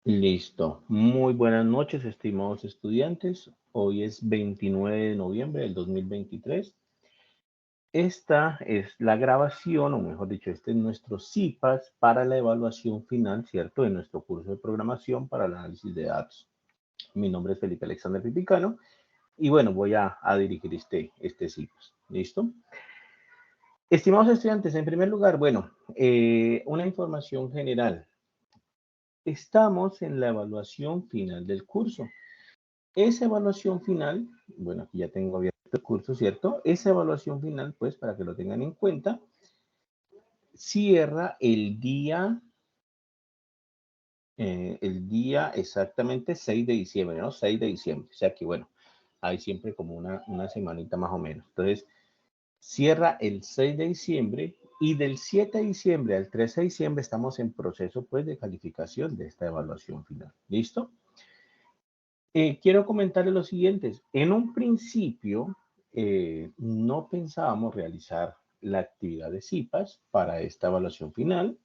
Listo. Muy buenas noches, estimados estudiantes. Hoy es 29 de noviembre del 2023. Esta es la grabación, o mejor dicho, este es nuestro CIPAS para la evaluación final, ¿cierto? De nuestro curso de programación para el análisis de datos. Mi nombre es Felipe Alexander Pipicano y bueno, voy a dirigir este CIPAS. ¿Listo? Estimados estudiantes, en primer lugar, bueno, una información general. Estamos en la evaluación final del curso. Esa evaluación final, bueno, aquí ya tengo abierto el curso, ¿cierto? Esa evaluación final, pues, para que lo tengan en cuenta, cierra el día exactamente 6 de diciembre, ¿no? 6 de diciembre. O sea que, bueno, hay siempre como una semanita más o menos. Entonces, cierra el 6 de diciembre y del 7 de diciembre al 13 de diciembre estamos en proceso, pues, de calificación de esta evaluación final. ¿Listo? Quiero comentarles lo siguiente. En un principio, no pensábamos realizar la actividad de CIPAS para esta evaluación final,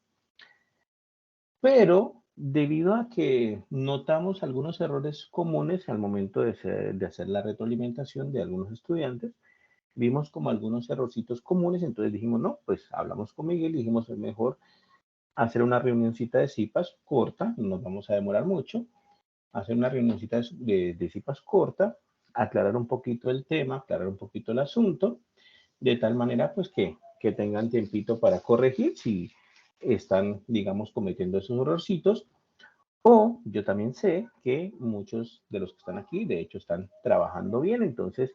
pero debido a que notamos algunos errores comunes al momento de hacer la retroalimentación de algunos estudiantes, vimos como algunos errorcitos comunes, entonces dijimos, no, pues hablamos con Miguel y dijimos, es mejor hacer una reunioncita de CIPAS corta, no nos vamos a demorar mucho, hacer una reunioncita de cipas corta, aclarar un poquito el tema, aclarar un poquito el asunto, de tal manera pues que tengan tiempito para corregir si están, digamos, cometiendo esos errorcitos. O yo también sé que muchos de los que están aquí, de hecho, están trabajando bien, entonces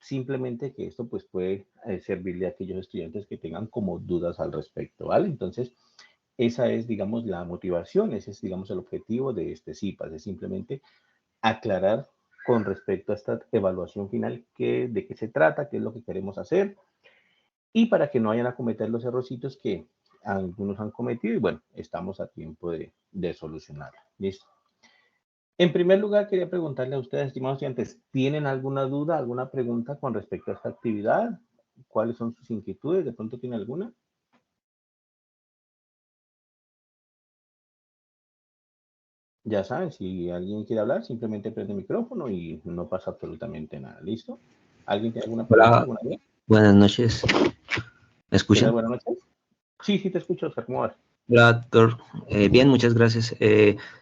simplemente que esto pues puede servirle a aquellos estudiantes que tengan como dudas al respecto, ¿vale? Entonces, esa es, digamos, la motivación, ese es, digamos, el objetivo de este CIPAS, es simplemente aclarar con respecto a esta evaluación final de qué se trata, qué es lo que queremos hacer y para que no vayan a cometer los errorcitos que algunos han cometido y bueno, estamos a tiempo de solucionarlo. ¿Listo? En primer lugar, quería preguntarle a ustedes, estimados estudiantes, ¿tienen alguna duda, alguna pregunta con respecto a esta actividad? ¿Cuáles son sus inquietudes? ¿De pronto tiene alguna? Ya saben, si alguien quiere hablar, simplemente prende el micrófono y no pasa absolutamente nada. ¿Listo? ¿Alguien tiene alguna pregunta, Hola, alguna duda? buenas noches. ¿Me ¿Qué tal? escuchan? Buenas noches. Sí, sí, te escucho, Oscar. ¿Cómo vas? Hola, doctor. Bien, muchas gracias.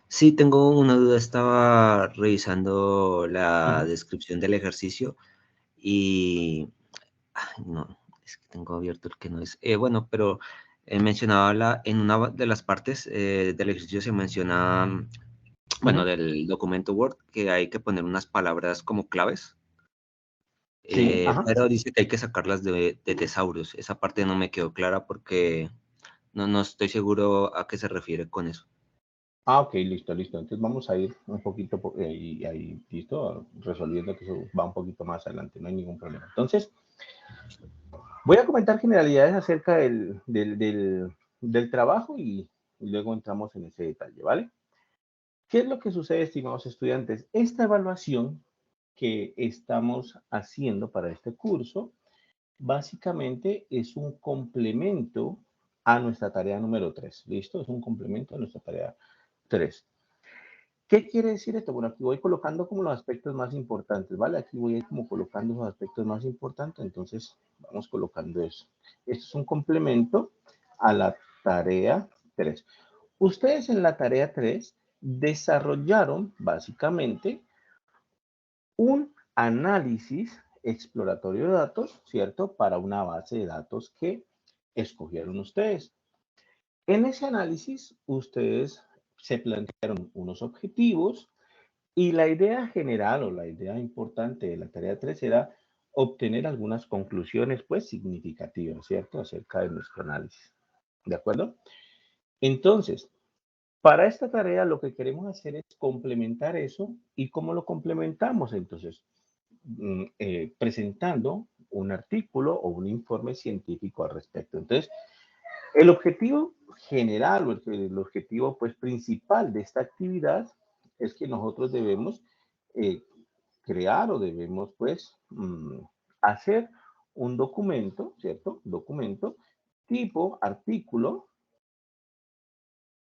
Sí, tengo una duda. Estaba revisando la Ujú. descripción del ejercicio y... ay, no, es que tengo abierto el que no es. Bueno, pero mencionaba en una de las partes del ejercicio se menciona, bueno, Ujú. del documento Word, que hay que poner unas palabras como claves. Sí, ajá. Pero dice que hay que sacarlas de tesaurios. Esa parte no me quedó clara porque no estoy seguro a qué se refiere con eso. Ah, ok, listo, listo. Entonces vamos a ir un poquito ahí, listo, resolviendo que eso va un poquito más adelante, no hay ningún problema. Entonces, voy a comentar generalidades acerca del trabajo y luego entramos en ese detalle, ¿vale? ¿Qué es lo que sucede, estimados estudiantes? Esta evaluación que estamos haciendo para este curso, básicamente es un complemento a nuestra tarea número 3. ¿Listo? Es un complemento a nuestra tarea 3. ¿Qué quiere decir esto? Bueno, aquí voy colocando como los aspectos más importantes, ¿vale? Aquí voy a ir como colocando los aspectos más importantes, entonces vamos colocando eso. Esto es un complemento a la tarea 3. Ustedes en la tarea 3 desarrollaron básicamente un análisis exploratorio de datos, ¿cierto? Para una base de datos que escogieron ustedes. En ese análisis, ustedes se plantearon unos objetivos y la idea general o la idea importante de la tarea 3 era obtener algunas conclusiones, pues, significativas, ¿cierto? Acerca de nuestro análisis. ¿De acuerdo? Entonces, para esta tarea lo que queremos hacer es complementar eso. ¿Y cómo lo complementamos? Entonces, presentando un artículo o un informe científico al respecto. Entonces, el objetivo general o el objetivo pues, principal de esta actividad es que nosotros debemos eh, crear o debemos pues hacer un documento, ¿cierto? Documento tipo artículo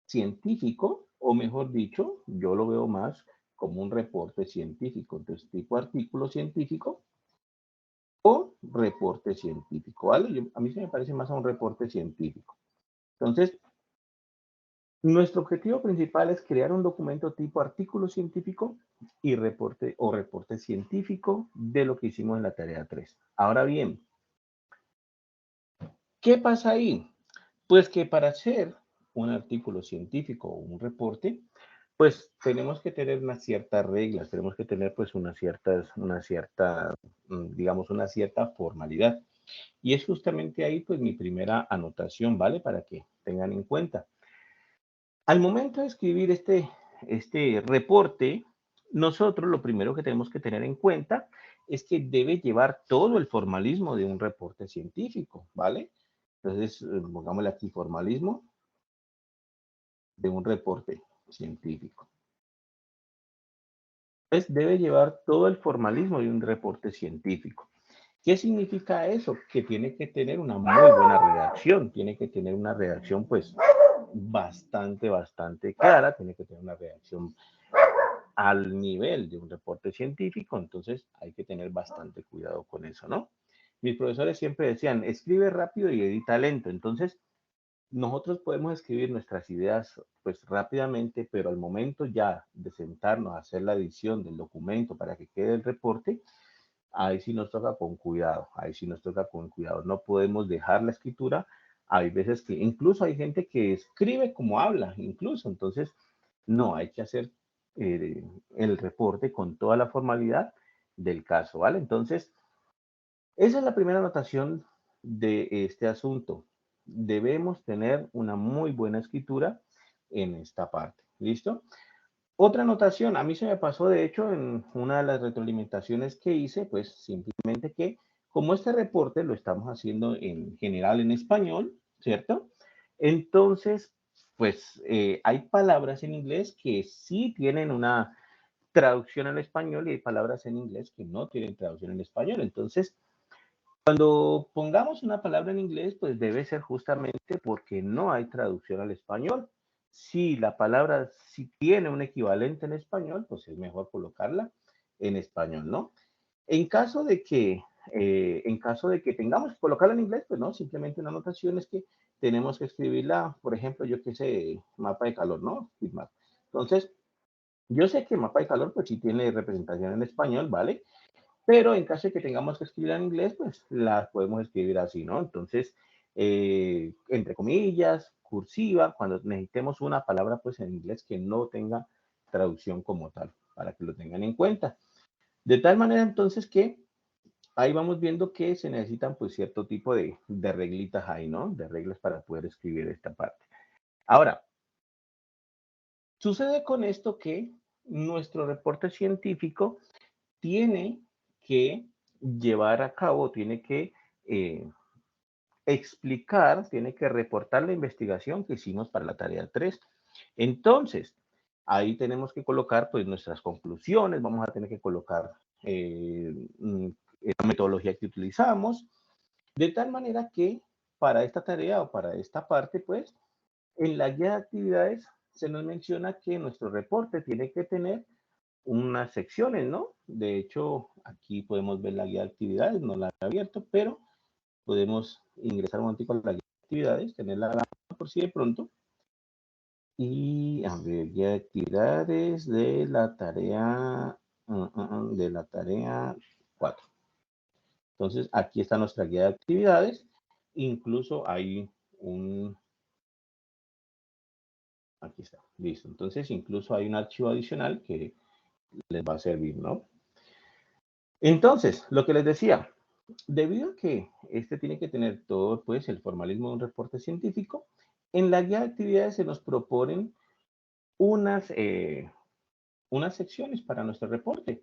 científico o mejor dicho, yo lo veo más como un reporte científico. Entonces, tipo artículo científico o reporte científico, ¿vale? A mí se me parece más a un reporte científico. Entonces, nuestro objetivo principal es crear un documento tipo artículo científico y reporte o reporte científico de lo que hicimos en la tarea 3. Ahora bien, ¿qué pasa ahí? Pues que para hacer un artículo científico o un reporte, pues tenemos que tener unas ciertas reglas, tenemos que tener pues digamos, una cierta formalidad. Y es justamente ahí pues mi primera anotación, ¿vale? Para que tengan en cuenta. Al momento de escribir este reporte, nosotros lo primero que tenemos que tener en cuenta es que debe llevar todo el formalismo de un reporte científico, ¿vale? Entonces, pongámosle aquí formalismo de un reporte científico. Entonces, debe llevar todo el formalismo de un reporte científico. ¿Qué significa eso? Que tiene que tener una muy buena redacción, tiene que tener una redacción pues bastante clara, tiene que tener una redacción al nivel de un reporte científico, entonces hay que tener bastante cuidado con eso, ¿no? Mis profesores siempre decían, escribe rápido y edita lento, entonces nosotros podemos escribir nuestras ideas pues rápidamente, pero al momento ya de sentarnos a hacer la edición del documento para que quede el reporte, ahí sí nos toca con cuidado, ahí sí nos toca con cuidado. No podemos dejar la escritura. Hay veces que incluso hay gente que escribe como habla, incluso. Entonces, no, hay que hacer el reporte con toda la formalidad del caso, ¿vale? Entonces, esa es la primera anotación de este asunto. Debemos tener una muy buena escritura en esta parte. ¿Listo? Otra anotación, a mí se me pasó, de hecho, en una de las retroalimentaciones que hice, pues simplemente que como este reporte lo estamos haciendo en general en español, ¿cierto? Entonces, pues hay palabras en inglés que sí tienen una traducción al español y hay palabras en inglés que no tienen traducción en español. Entonces, cuando pongamos una palabra en inglés, pues debe ser justamente porque no hay traducción al español. Si la palabra sí tiene un equivalente en español, pues es mejor colocarla en español, ¿no? En caso de que, en caso de que tengamos que colocarla en inglés, pues no, simplemente una anotación es que tenemos que escribirla, por ejemplo, yo qué sé, mapa de calor, ¿no? Entonces, yo sé que mapa de calor, pues sí tiene representación en español, ¿vale? Pero en caso de que tengamos que escribir en inglés, pues las podemos escribir así, ¿no? Entonces, entre comillas, cursiva, cuando necesitemos una palabra, pues en inglés que no tenga traducción como tal, para que lo tengan en cuenta. De tal manera, entonces, que ahí vamos viendo que se necesitan, pues, cierto tipo de reglitas ahí, ¿no? De reglas para poder escribir esta parte. Ahora, sucede con esto que nuestro reporte científico tiene que llevar a cabo, tiene que eh, explicar, tiene que reportar la investigación que hicimos para la tarea 3. Entonces, ahí tenemos que colocar pues nuestras conclusiones, vamos a tener que colocar la metodología que utilizamos, de tal manera que para esta tarea o para esta parte, pues, en la guía de actividades se nos menciona que nuestro reporte tiene que tener unas secciones, ¿no? De hecho, aquí podemos ver la guía de actividades, no la he abierto, pero podemos ingresar un momentico a la guía de actividades, tenerla por si de pronto. Y a ver, guía de actividades de la tarea 4. Entonces, aquí está nuestra guía de actividades. Incluso hay aquí está, listo. Entonces, incluso hay un archivo adicional que les va a servir, ¿no? Entonces, lo que les decía, debido a que este tiene que tener todo, pues, el formalismo de un reporte científico, en la guía de actividades se nos proponen unas, unas secciones para nuestro reporte.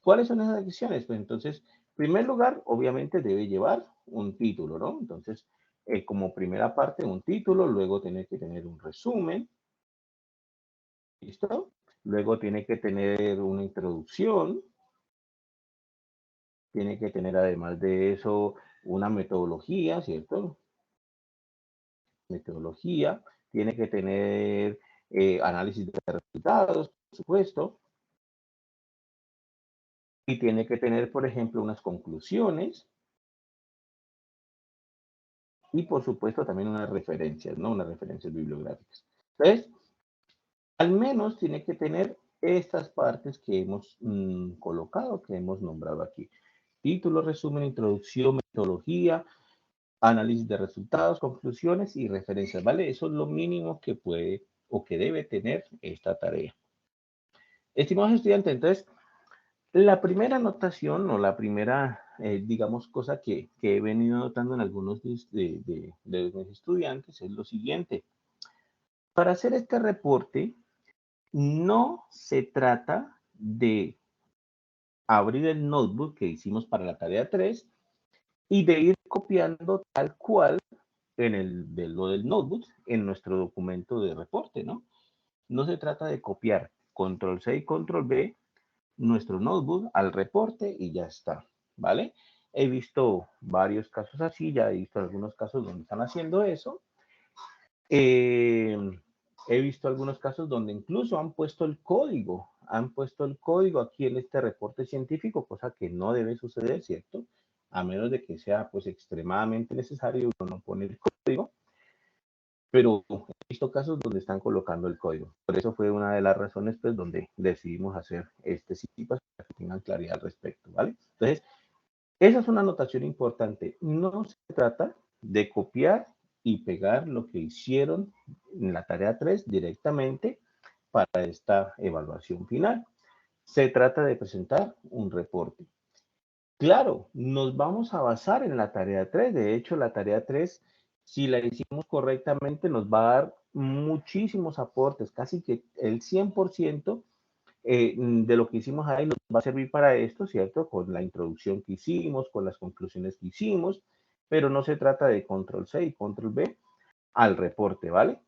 ¿Cuáles son esas secciones? Pues entonces, en primer lugar, obviamente debe llevar un título, ¿no? Entonces, como primera parte, un título, luego tiene que tener un resumen, ¿listo? Luego tiene que tener una introducción, tiene que tener además de eso una metodología, ¿cierto? Metodología, tiene que tener análisis de resultados, por supuesto, y tiene que tener, por ejemplo, unas conclusiones y, por supuesto, también unas referencias, ¿no? Unas referencias bibliográficas. Entonces, al menos tiene que tener estas partes que hemos colocado, que hemos nombrado aquí. Título, resumen, introducción, metodología, análisis de resultados, conclusiones y referencias, ¿vale? Eso es lo mínimo que puede o que debe tener esta tarea. Estimados estudiantes, entonces, la primera anotación o la primera, digamos, cosa que he venido notando en algunos de mis estudiantes es lo siguiente. Para hacer este reporte, no se trata de abrir el notebook que hicimos para la tarea 3 y de ir copiando tal cual lo del notebook en nuestro documento de reporte, ¿no? No se trata de copiar control C y control V nuestro notebook al reporte y ya está, ¿vale? He visto varios casos así, ya he visto algunos casos donde están haciendo eso. He visto algunos casos donde incluso han puesto el código aquí en este reporte científico, cosa que no debe suceder, ¿cierto? A menos de que sea pues extremadamente necesario, uno no pone el código, pero he visto casos donde están colocando el código. Por eso fue una de las razones pues donde decidimos hacer este sitio para que tengan claridad al respecto, ¿vale? Entonces, esa es una anotación importante. No se trata de copiar y pegar lo que hicieron en la tarea 3 directamente para esta evaluación final. Se trata de presentar un reporte. Claro, nos vamos a basar en la tarea 3. De hecho, la tarea 3, si la hicimos correctamente, nos va a dar muchísimos aportes, casi que el 100% de lo que hicimos ahí nos va a servir para esto, ¿cierto? Con la introducción que hicimos, con las conclusiones que hicimos, pero no se trata de control C y control V al reporte, ¿vale?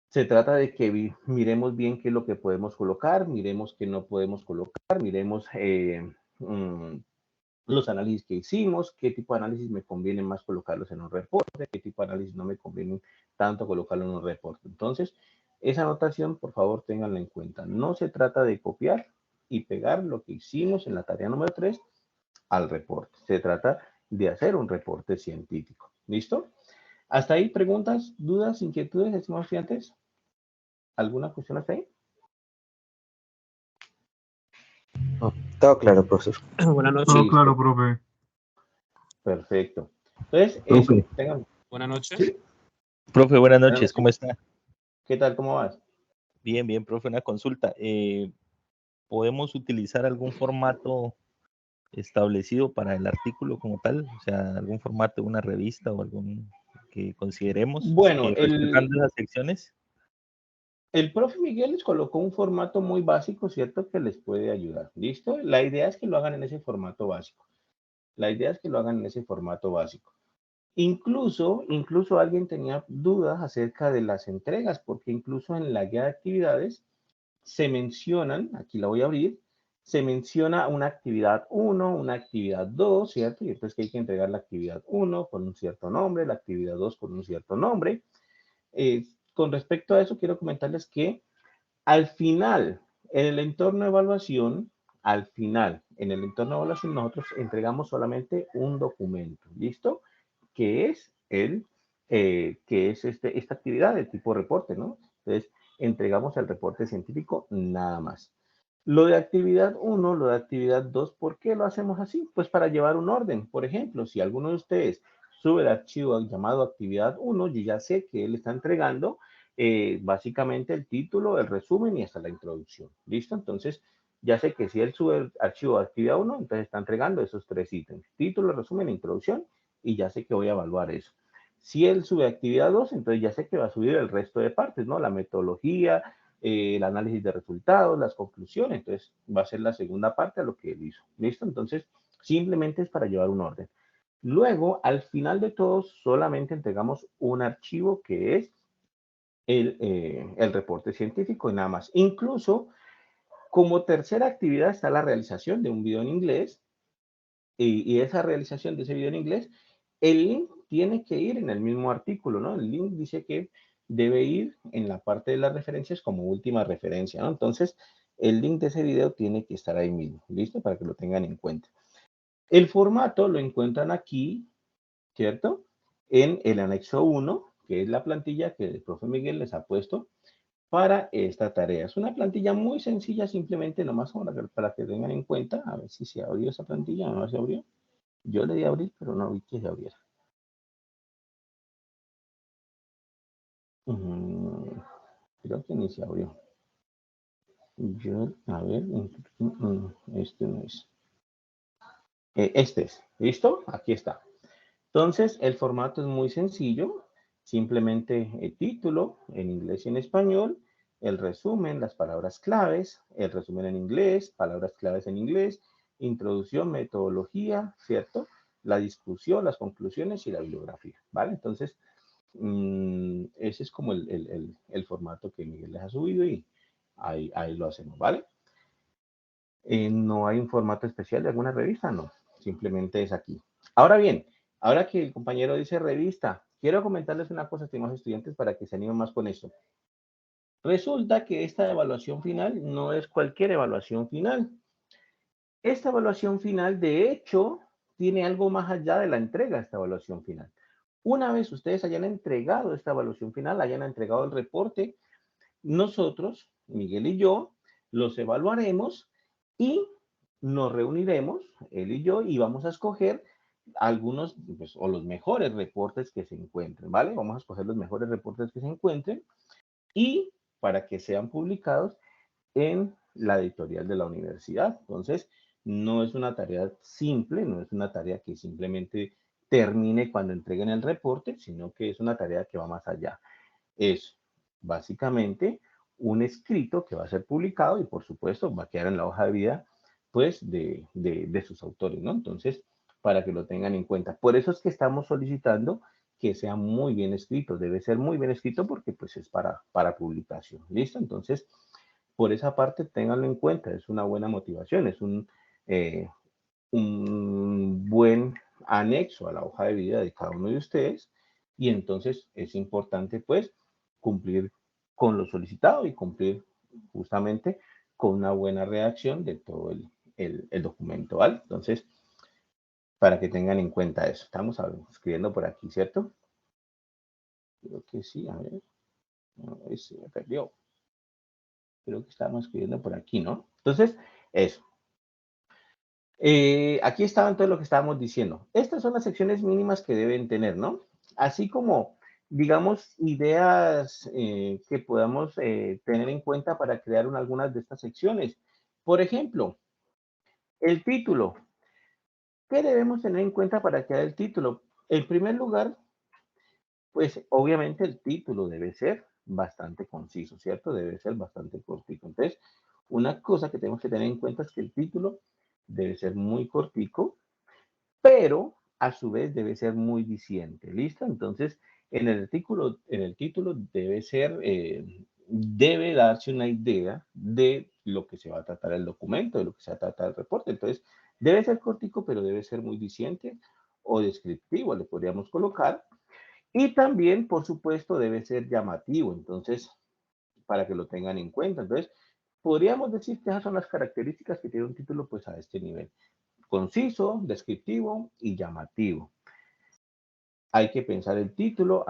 Se trata de que miremos bien qué es lo que podemos colocar, miremos qué no podemos colocar, miremos los análisis que hicimos, qué tipo de análisis me conviene más colocarlos en un reporte, qué tipo de análisis no me conviene tanto colocarlo en un reporte. Entonces, esa anotación, por favor, ténganla en cuenta. No se trata de copiar y pegar lo que hicimos en la tarea número 3 al reporte. Se trata de hacer un reporte científico. ¿Listo? ¿Hasta ahí preguntas, dudas, inquietudes, estimados estudiantes? ¿Alguna cuestión hasta ahí? No, todo claro, profesor. Buenas noches. Todo claro, profe. Perfecto. Entonces, Profe. eso, tengan. Buenas noches. ¿Sí? Profe, buenas noches, ¿cómo está? ¿Qué tal? ¿Cómo vas? Bien, bien, profe, una consulta. ¿Podemos utilizar algún formato establecido para el artículo como tal? O sea, algún formato de una revista o algún que consideremos, Bueno, respetando las secciones. el profe Miguel les colocó un formato muy básico, ¿cierto? Que les puede ayudar. ¿Listo? La idea es que lo hagan en ese formato básico. La idea es que lo hagan en ese formato básico. Incluso alguien tenía dudas acerca de las entregas, porque incluso en la guía de actividades se mencionan, aquí la voy a abrir, se menciona una actividad 1, una actividad 2, ¿cierto? Y entonces que hay que entregar la actividad 1 con un cierto nombre, la actividad 2 con un cierto nombre. Con respecto a eso, quiero comentarles que al final, en el entorno de evaluación, nosotros entregamos solamente un documento, ¿listo? Que es esta actividad de tipo reporte, ¿no? Entonces, entregamos el reporte científico nada más. Lo de actividad 1, lo de actividad 2, ¿por qué lo hacemos así? Pues para llevar un orden. Por ejemplo, si alguno de ustedes sube el archivo llamado actividad 1, yo ya sé que él está entregando básicamente el título, el resumen y hasta la introducción. ¿Listo? Entonces, ya sé que si él sube el archivo de actividad 1, entonces está entregando esos 3 ítems. Título, resumen, introducción, y ya sé que voy a evaluar eso. Si él sube actividad 2, entonces ya sé que va a subir el resto de partes, ¿no? La metodología, el análisis de resultados, las conclusiones. Entonces, va a ser la segunda parte a lo que él hizo. ¿Listo? Entonces, simplemente es para llevar un orden. Luego, al final de todo, solamente entregamos un archivo que es el reporte científico y nada más. Incluso, como tercera actividad está la realización de un video en inglés y esa realización de ese video en inglés, el link tiene que ir en el mismo artículo, ¿no? El link dice que debe ir en la parte de las referencias como última referencia, ¿no? Entonces, el link de ese video tiene que estar ahí mismo, ¿listo? Para que lo tengan en cuenta. El formato lo encuentran aquí, ¿cierto? En el anexo 1, que es la plantilla que el profe Miguel les ha puesto para esta tarea. Es una plantilla muy sencilla, simplemente nomás para que tengan en cuenta. A ver si se abrió esa plantilla, no se abrió. Yo le di a abrir, pero no vi que se abriera. Creo que ni se abrió. A ver, este no es. Este es, ¿listo? Aquí está. Entonces, el formato es muy sencillo. Simplemente el título en inglés y en español, el resumen, las palabras claves, el resumen en inglés, palabras claves en inglés, introducción, metodología, ¿cierto? La discusión, las conclusiones y la bibliografía, ¿vale? Entonces, ese es como el formato que Miguel les ha subido y ahí lo hacemos, ¿vale? No hay un formato especial de alguna revista, no. Simplemente es aquí. Ahora bien, ahora que el compañero dice revista, quiero comentarles una cosa, estimados estudiantes, para que se animen más con esto. Resulta que esta evaluación final no es cualquier evaluación final. Esta evaluación final, de hecho, tiene algo más allá de la entrega de esta evaluación final. Una vez ustedes hayan entregado esta evaluación final, hayan entregado el reporte, nosotros, Miguel y yo, los evaluaremos y nos reuniremos, él y yo, y vamos a escoger algunos, pues, o los mejores reportes que se encuentren, ¿vale? Vamos a escoger los mejores reportes que se encuentren y para que sean publicados en la editorial de la universidad. Entonces, no es una tarea simple, no es una tarea que simplemente termine cuando entreguen el reporte, sino que es una tarea que va más allá. Es básicamente un escrito que va a ser publicado y por supuesto va a quedar en la hoja de vida pues de sus autores, ¿no? Entonces, para que lo tengan en cuenta. Por eso es que estamos solicitando que sea muy bien escrito, debe ser muy bien escrito porque pues es para publicación, ¿listo? Entonces, por esa parte, ténganlo en cuenta, es una buena motivación, es un buen anexo a la hoja de vida de cada uno de ustedes y entonces es importante pues cumplir con lo solicitado y cumplir justamente con una buena redacción de todo el documento, ¿vale? Entonces, para que tengan en cuenta eso. Estamos escribiendo por aquí, ¿cierto? Creo que sí, a ver. No, se me perdió. Creo que estábamos escribiendo por aquí, ¿no? Entonces, eso. Aquí estaba todo lo que estábamos diciendo. Estas son las secciones mínimas que deben tener, ¿no? Así como, digamos, ideas que podamos tener en cuenta para crear algunas de estas secciones. Por ejemplo, el título. ¿Qué debemos tener en cuenta para crear el título? En primer lugar, pues obviamente el título debe ser bastante conciso, ¿cierto? Debe ser bastante cortico. Entonces, una cosa que tenemos que tener en cuenta es que el título debe ser muy cortico, pero a su vez debe ser muy diciente, ¿listo? Entonces, en el título debe ser, debe darse una idea de lo que se va a tratar el documento, de lo que se va a tratar el reporte. Entonces, debe ser cortico, pero debe ser muy diciente o descriptivo, le podríamos colocar. Y también, por supuesto, debe ser llamativo, entonces, para que lo tengan en cuenta. Entonces, podríamos decir que esas son las características que tiene un título, pues, a este nivel. Conciso, descriptivo y llamativo. Hay que pensar el título,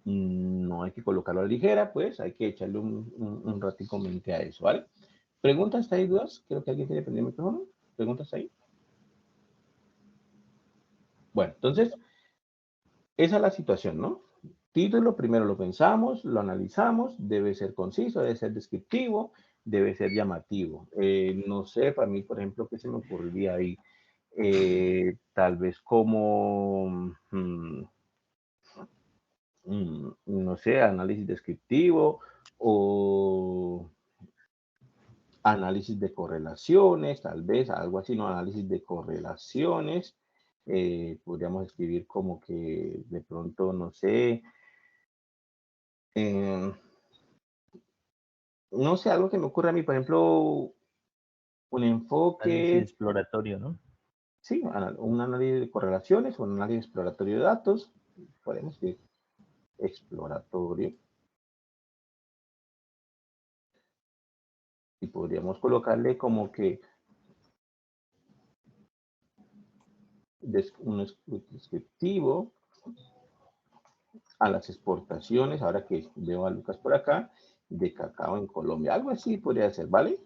no hay que colocarlo a la ligera, pues, hay que echarle un ratico mente a eso, ¿vale? ¿Preguntas ahí, dudas? Creo que alguien tiene prendido el micrófono. ¿Preguntas ahí? Bueno, entonces, esa es la situación, ¿no? Título, primero lo pensamos, lo analizamos, debe ser conciso, debe ser descriptivo, debe ser llamativo. No sé, para mí, por ejemplo, ¿qué se me ocurriría ahí? Tal vez como, no sé, análisis descriptivo o análisis de correlaciones, tal vez algo así, ¿no? Análisis de correlaciones. Podríamos escribir como que de pronto, no sé, eh, no sé, algo que me ocurre a mí, por ejemplo, un Análisis enfoque, exploratorio, ¿no? sí, un análisis de correlaciones o un análisis exploratorio de datos, podemos decir. exploratorio. Y podríamos colocarle como que un descriptivo a las exportaciones, ahora que veo a Lucas por acá, de cacao en Colombia. Algo así podría ser, ¿vale?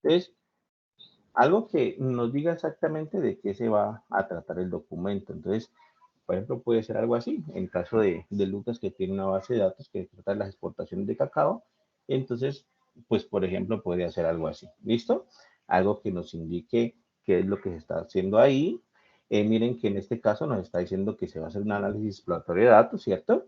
Entonces, algo que nos diga exactamente de qué se va a tratar el documento. Entonces, por ejemplo, puede ser algo así. En caso de Lucas, que tiene una base de datos que trata de las exportaciones de cacao, entonces, pues, por ejemplo, podría ser algo así. ¿Listo? Algo que nos indique qué es lo que se está haciendo ahí. Miren que en este caso nos está diciendo que se va a hacer un análisis exploratorio de datos, ¿cierto?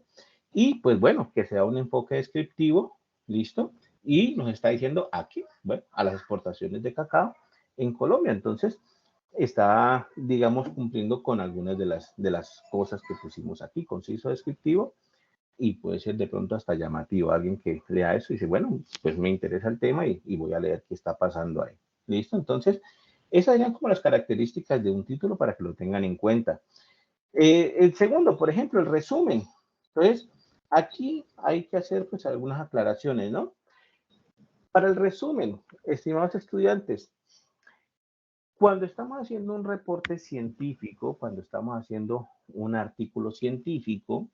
Y pues bueno, que sea un enfoque descriptivo, ¿listo? Y nos está diciendo aquí, bueno, a las exportaciones de cacao en Colombia. Entonces, está, digamos, cumpliendo con algunas de las cosas que pusimos aquí, conciso, descriptivo, y puede ser de pronto hasta llamativo. Alguien que lea eso y dice, bueno, pues me interesa el tema y voy a leer qué está pasando ahí. ¿Listo? Entonces, esas serían como las características de un título para que lo tengan en cuenta. El segundo, por ejemplo, el resumen. Entonces, aquí hay que hacer pues algunas aclaraciones, ¿no? Para el resumen, estimados estudiantes, cuando estamos haciendo un reporte científico, cuando estamos haciendo un artículo científico,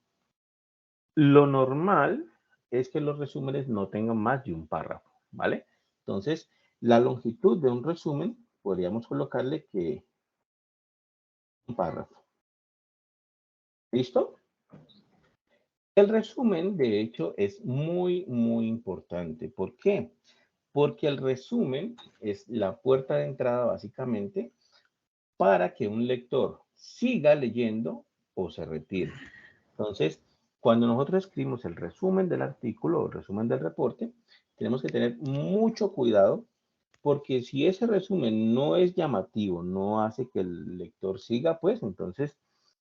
lo normal es que los resúmenes no tengan más de un párrafo, ¿vale? Entonces, la longitud de un resumen, podríamos colocarle que un párrafo. ¿Listo? El resumen, de hecho, es muy, muy importante. ¿Por qué? Porque el resumen es la puerta de entrada, básicamente, para que un lector siga leyendo o se retire. Entonces, cuando nosotros escribimos el resumen del artículo o el resumen del reporte, tenemos que tener mucho cuidado porque si ese resumen no es llamativo, no hace que el lector siga, pues entonces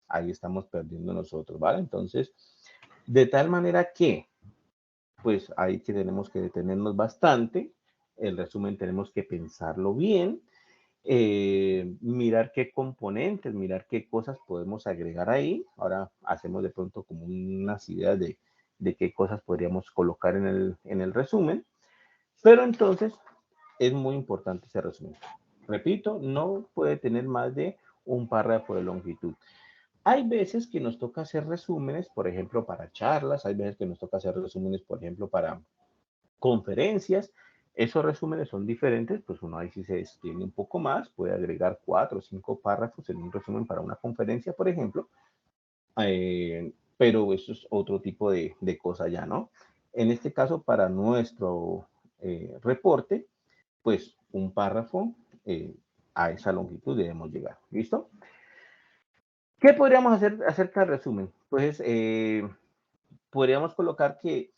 ahí estamos perdiendo nosotros, ¿vale? Entonces, de tal manera que, pues ahí que tenemos que detenernos bastante, el resumen tenemos que pensarlo bien, mirar qué componentes, mirar qué cosas podemos agregar ahí. Ahora hacemos de pronto como unas ideas de qué cosas podríamos colocar en el resumen, pero entonces es muy importante ese resumen. Repito, no puede tener más de un párrafo de longitud. Hay veces que nos toca hacer resúmenes, por ejemplo, para charlas, hay veces que nos toca hacer resúmenes, por ejemplo, para conferencias. Esos resúmenes son diferentes, pues uno ahí sí se extiende un poco más, puede agregar 4 o 5 párrafos en un resumen para una conferencia, por ejemplo, pero eso es otro tipo de cosa ya, ¿no? En este caso, para nuestro reporte, pues un párrafo a esa longitud debemos llegar, ¿listo? ¿Qué podríamos hacer acerca del resumen? Pues podríamos colocar que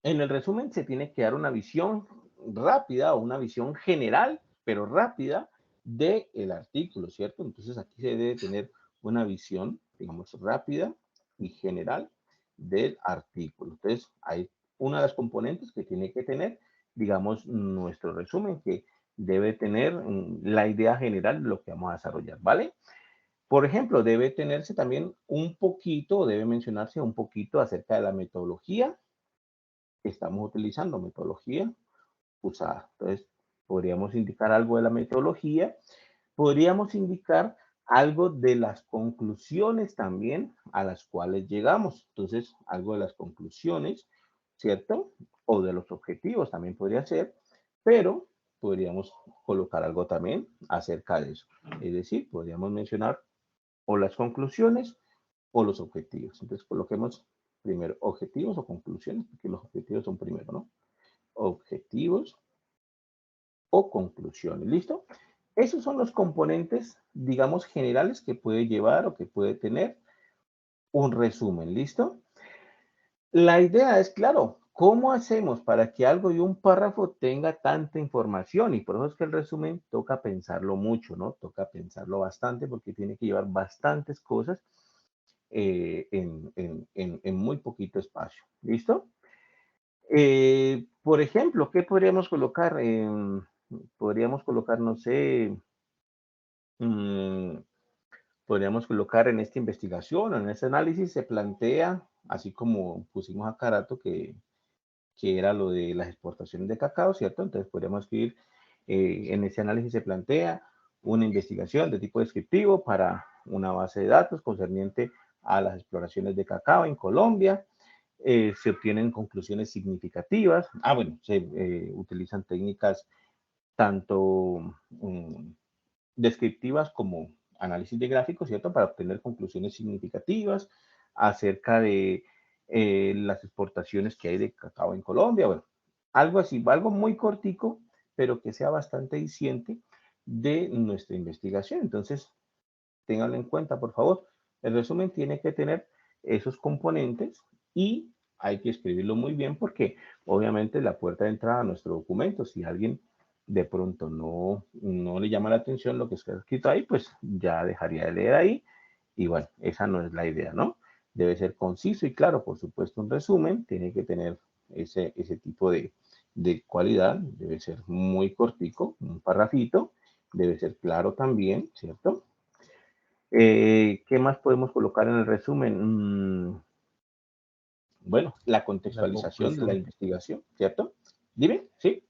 en el resumen se tiene que dar una visión rápida o una visión general, pero rápida, del artículo, ¿cierto? Entonces aquí se debe tener una visión, digamos, rápida y general del artículo. Entonces hay una de las componentes que tiene que tener, digamos, nuestro resumen, que debe tener la idea general de lo que vamos a desarrollar, ¿vale? Por ejemplo, debe tenerse también un poquito, debe mencionarse un poquito acerca de la metodología que estamos utilizando, metodología usada. Entonces, podríamos indicar algo de la metodología, podríamos indicar algo de las conclusiones también a las cuales llegamos. Entonces, algo de las conclusiones, ¿cierto? O de los objetivos también podría ser, pero podríamos colocar algo también acerca de eso. Es decir, podríamos mencionar o las conclusiones o los objetivos. Entonces, coloquemos primero objetivos o conclusiones, porque los objetivos son primero, ¿no? Objetivos o conclusiones. ¿Listo? Esos son los componentes, digamos, generales que puede llevar o que puede tener un resumen. ¿Listo? La idea es, claro, ¿cómo hacemos para que algo de un párrafo tenga tanta información? Y por eso es que el resumen toca pensarlo mucho, ¿no? Toca pensarlo bastante porque tiene que llevar bastantes cosas en muy poquito espacio. ¿Listo? Por ejemplo, ¿qué podríamos colocar? Podríamos colocar, no sé, podríamos colocar en esta investigación o en este análisis se plantea, así como pusimos acá rato que era lo de las exportaciones de cacao, ¿cierto? Entonces podríamos escribir, en ese análisis se plantea una investigación de tipo descriptivo para una base de datos concerniente a las exploraciones de cacao en Colombia. Se obtienen conclusiones significativas. Bueno, se utilizan técnicas tanto descriptivas como análisis de gráficos, ¿cierto? Para obtener conclusiones significativas acerca de las exportaciones que hay de cacao en Colombia. Bueno, algo así, algo muy cortico, pero que sea bastante diciente de nuestra investigación. Entonces, ténganlo en cuenta, por favor. El resumen tiene que tener esos componentes y hay que escribirlo muy bien porque obviamente la puerta de entrada a nuestro documento, si alguien de pronto no le llama la atención lo que está escrito ahí, pues ya dejaría de leer ahí y bueno, esa no es la idea, ¿no? Debe ser conciso y claro, por supuesto, un resumen tiene que tener ese tipo de cualidad, debe ser muy cortico, un parrafito, debe ser claro también, ¿cierto? ¿Qué más podemos colocar en el resumen? Bueno, la contextualización de la investigación, ¿cierto? Dime, ¿sí?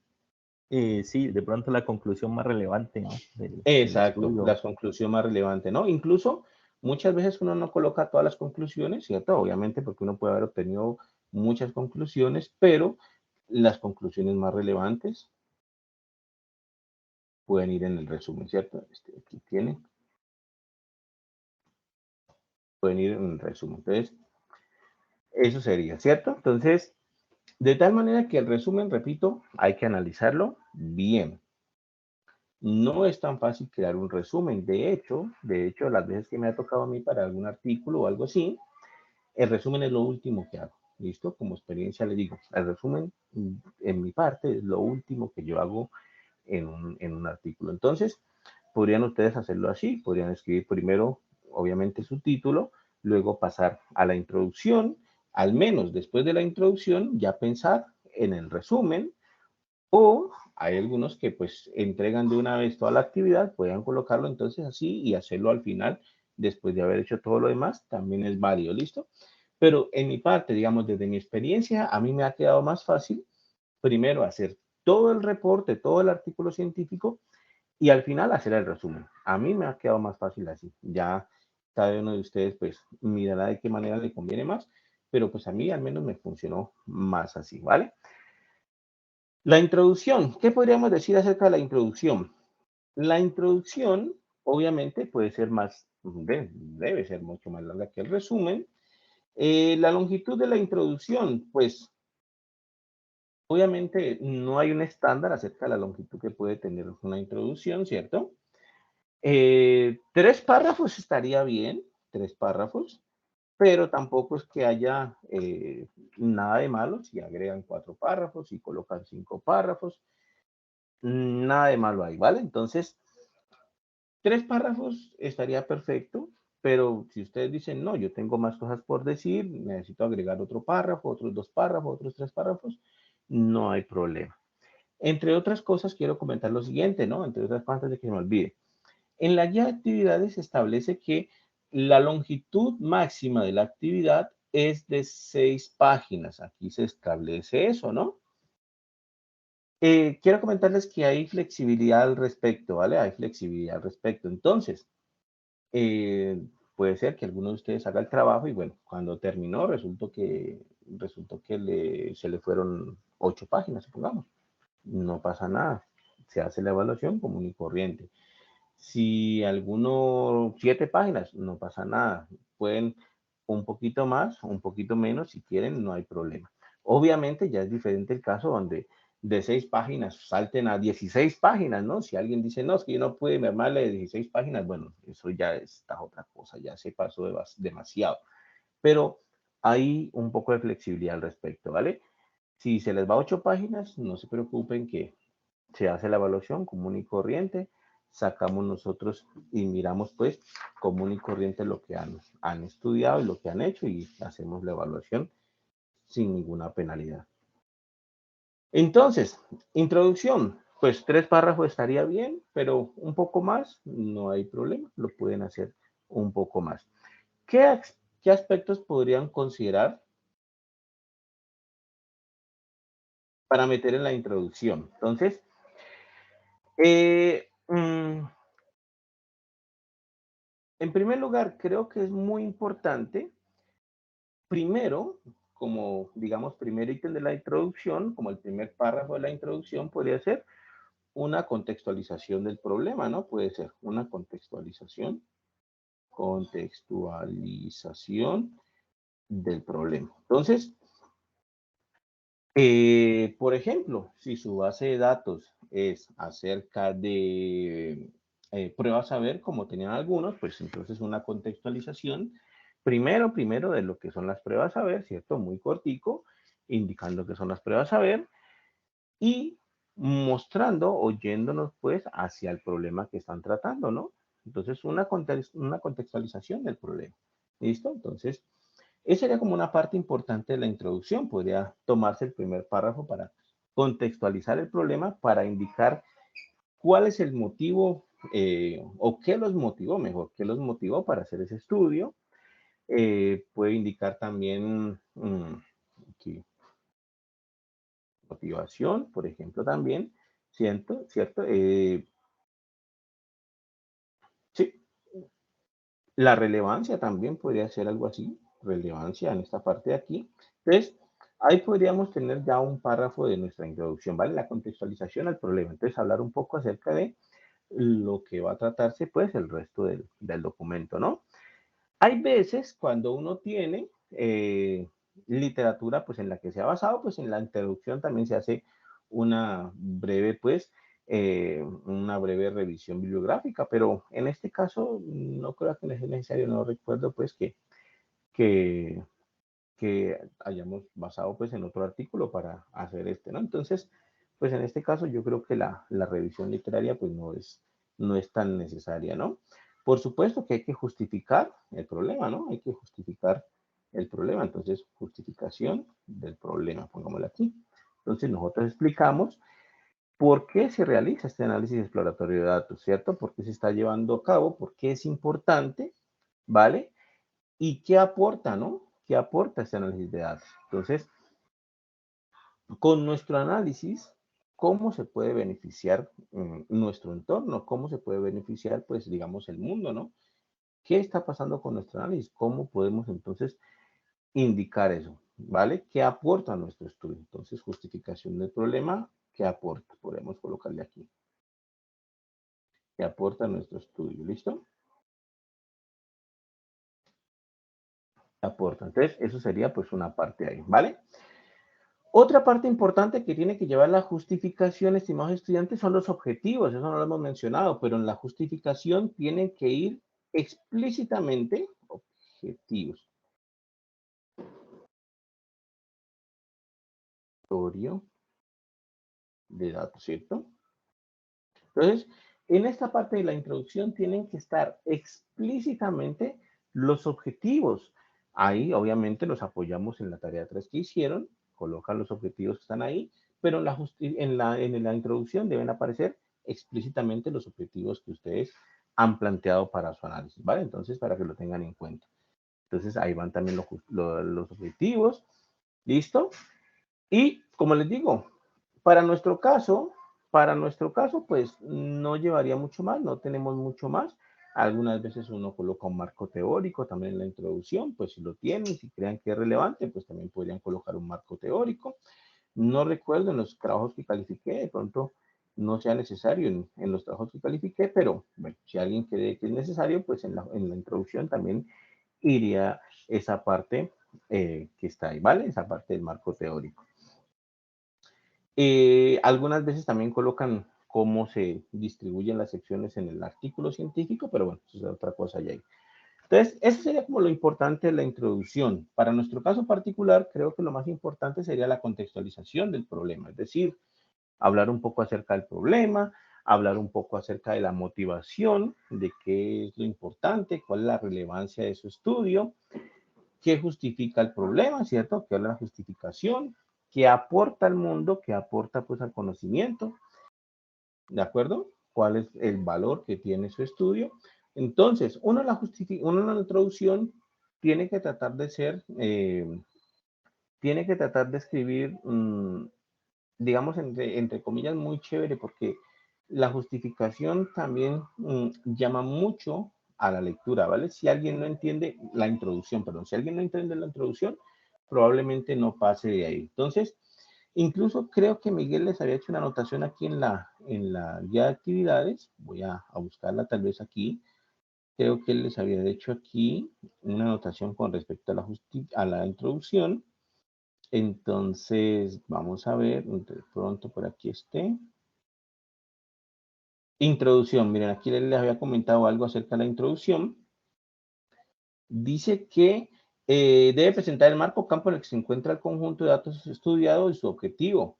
Sí, de pronto la conclusión más relevante, ¿no? del Exacto, estudio. la conclusión más relevante, ¿no? Incluso muchas veces uno no coloca todas las conclusiones, ¿cierto? Obviamente porque uno puede haber obtenido muchas conclusiones, pero las conclusiones más relevantes pueden ir en el resumen, ¿cierto? Aquí tienen. Pueden ir en el resumen. Entonces, eso sería, ¿cierto? Entonces, de tal manera que el resumen, repito, hay que analizarlo bien. No es tan fácil crear un resumen. De hecho, las veces que me ha tocado a mí para algún artículo o algo así, el resumen es lo último que hago. ¿Listo? Como experiencia le digo, el resumen en mi parte es lo último que yo hago en un artículo. Entonces, podrían ustedes hacerlo así. Podrían escribir primero, obviamente, su título, luego pasar a la introducción, al menos después de la introducción, ya pensar en el resumen, o hay algunos que pues entregan de una vez toda la actividad, pueden colocarlo entonces así y hacerlo al final, después de haber hecho todo lo demás, también es válido, ¿listo? Pero en mi parte, digamos, desde mi experiencia, a mí me ha quedado más fácil primero hacer todo el reporte, todo el artículo científico y al final hacer el resumen. A mí me ha quedado más fácil así. Ya cada uno de ustedes pues mirará de qué manera le conviene más, pero pues a mí al menos me funcionó más así, ¿vale? La introducción, ¿qué podríamos decir acerca de la introducción? La introducción, obviamente, puede ser más, debe ser mucho más larga que el resumen. La longitud de la introducción, pues, obviamente no hay un estándar acerca de la longitud que puede tener una introducción, ¿cierto? 3 párrafos estaría bien, 3 párrafos, pero tampoco es que haya nada de malo si agregan 4 párrafos y colocan 5 párrafos. Nada de malo ahí, ¿vale? Entonces, 3 párrafos estaría perfecto, pero si ustedes dicen, no, yo tengo más cosas por decir, necesito agregar otro párrafo, otros 2 párrafos, otros 3 párrafos, no hay problema. Entre otras cosas, quiero comentar lo siguiente, ¿no? Entre otras cosas, antes de que se me olvide. En la guía de actividades se establece que la longitud máxima de la actividad es de 6 páginas. Aquí se establece eso, ¿no? Quiero comentarles que hay flexibilidad al respecto, ¿vale? Hay flexibilidad al respecto. Entonces, puede ser que alguno de ustedes haga el trabajo y bueno, cuando terminó resultó que se le fueron 8 páginas, supongamos. No pasa nada. Se hace la evaluación común y corriente. Si alguno 7 páginas, no pasa nada. Pueden un poquito más, un poquito menos, si quieren, no hay problema. Obviamente ya es diferente el caso donde de 6 páginas salten a 16 páginas, ¿no? Si alguien dice, no, es que yo no pude mermarle de 16 páginas, bueno, eso ya está otra cosa, ya se pasó demasiado. Pero hay un poco de flexibilidad al respecto, ¿vale? Si se les va 8 páginas, no se preocupen que se hace la evaluación común y corriente, sacamos nosotros y miramos pues común y corriente lo que han estudiado y lo que han hecho y hacemos la evaluación sin ninguna penalidad. Entonces, introducción, pues 3 párrafos estaría bien, pero un poco más, no hay problema, lo pueden hacer un poco más. ¿Qué aspectos podrían considerar para meter en la introducción? Entonces, en primer lugar, creo que es muy importante, primero, como digamos, primer ítem de la introducción, como el primer párrafo de la introducción, podría ser una contextualización del problema, ¿no? Puede ser una contextualización del problema. Entonces, por ejemplo, si su base de datos es acerca de pruebas a ver, como tenían algunos, pues entonces una contextualización, primero de lo que son las pruebas a ver, ¿cierto? Muy cortico, indicando que son las pruebas a ver y mostrando o yéndonos pues hacia el problema que están tratando, ¿no? Entonces, una contextualización del problema. ¿Listo? Entonces, esa sería como una parte importante de la introducción. Podría tomarse el primer párrafo para contextualizar el problema, para indicar cuál es el motivo o qué los motivó, mejor, qué los motivó para hacer ese estudio. Puede indicar también aquí, motivación, por ejemplo, también, ¿cierto? Sí, la relevancia también podría ser algo así, relevancia en esta parte de aquí. Entonces, ahí podríamos tener ya un párrafo de nuestra introducción, ¿vale? La contextualización al problema. Entonces, hablar un poco acerca de lo que va a tratarse, pues, el resto del documento, ¿no? Hay veces cuando uno tiene literatura, pues, en la que se ha basado, pues, en la introducción también se hace una breve, pues, una breve revisión bibliográfica, pero en este caso no creo que sea necesario, no recuerdo, pues, que, que hayamos basado, pues, en otro artículo para hacer este, ¿no? Entonces, pues, en este caso yo creo que la revisión literaria, pues, no es tan necesaria, ¿no? Por supuesto que hay que justificar el problema, ¿no? Hay que justificar el problema. Entonces, justificación del problema, pongámoslo aquí. Entonces, nosotros explicamos por qué se realiza este análisis exploratorio de datos, ¿cierto? ¿Por qué se está llevando a cabo? ¿Por qué es importante? ¿Vale? ¿Y qué aporta, no? ¿Qué aporta este análisis de datos? Entonces, con nuestro análisis, ¿cómo se puede beneficiar nuestro entorno? ¿Cómo se puede beneficiar, pues, digamos, el mundo, ¿no? ¿Qué está pasando con nuestro análisis? ¿Cómo podemos entonces indicar eso? ¿Vale? ¿Qué aporta nuestro estudio? Entonces, justificación del problema, ¿qué aporta? Podemos colocarle aquí. ¿Qué aporta nuestro estudio? ¿Listo? ¿Qué aporta? Entonces, eso sería pues una parte ahí, ¿vale? Otra parte importante que tiene que llevar la justificación, estimados estudiantes, son los objetivos. Eso no lo hemos mencionado, pero en la justificación tienen que ir explícitamente objetivos. De datos, ¿cierto? Entonces, en esta parte de la introducción tienen que estar explícitamente los objetivos. Ahí, obviamente, los apoyamos en la tarea 3 que hicieron, colocan los objetivos que están ahí, pero en la introducción deben aparecer explícitamente los objetivos que ustedes han planteado para su análisis, ¿vale? Entonces, para que lo tengan en cuenta. Entonces, ahí van también los objetivos, ¿listo? Y, como les digo, para nuestro caso, pues no llevaría mucho más, no tenemos mucho más. Algunas veces uno coloca un marco teórico también en la introducción, pues si lo tienen, si crean que es relevante, pues también podrían colocar un marco teórico. No recuerdo en los trabajos que califiqué, de pronto no sea necesario en los trabajos que califiqué, pero bueno, si alguien cree que es necesario, pues en la introducción también iría esa parte que está ahí, ¿vale? Esa parte del marco teórico. Algunas veces también colocan cómo se distribuyen las secciones en el artículo científico, pero bueno, eso es otra cosa ya ahí. Entonces, eso sería como lo importante de la introducción. Para nuestro caso particular, creo que lo más importante sería la contextualización del problema, es decir, hablar un poco acerca del problema, hablar un poco acerca de la motivación, de qué es lo importante, cuál es la relevancia de su estudio, qué justifica el problema, ¿cierto? ¿Qué es la justificación? ¿Qué aporta al mundo? ¿Qué aporta pues al conocimiento? ¿De acuerdo? ¿Cuál es el valor que tiene su estudio? Entonces, uno en la introducción tiene que tratar de ser, tiene que tratar de escribir, digamos, entre comillas, muy chévere, porque la justificación también llama mucho a la lectura, ¿vale? Si alguien no entiende la introducción, perdón, si alguien no entiende la introducción, probablemente no pase de ahí. Entonces, incluso creo que Miguel les había hecho una anotación aquí en la guía de actividades. Voy a buscarla tal vez aquí. Creo que él les había hecho aquí una anotación con respecto a la introducción. Entonces, vamos a ver, de pronto por aquí esté. Introducción, miren, aquí les había comentado algo acerca de la introducción. Dice que debe presentar el marco campo en el que se encuentra el conjunto de datos estudiado y su objetivo.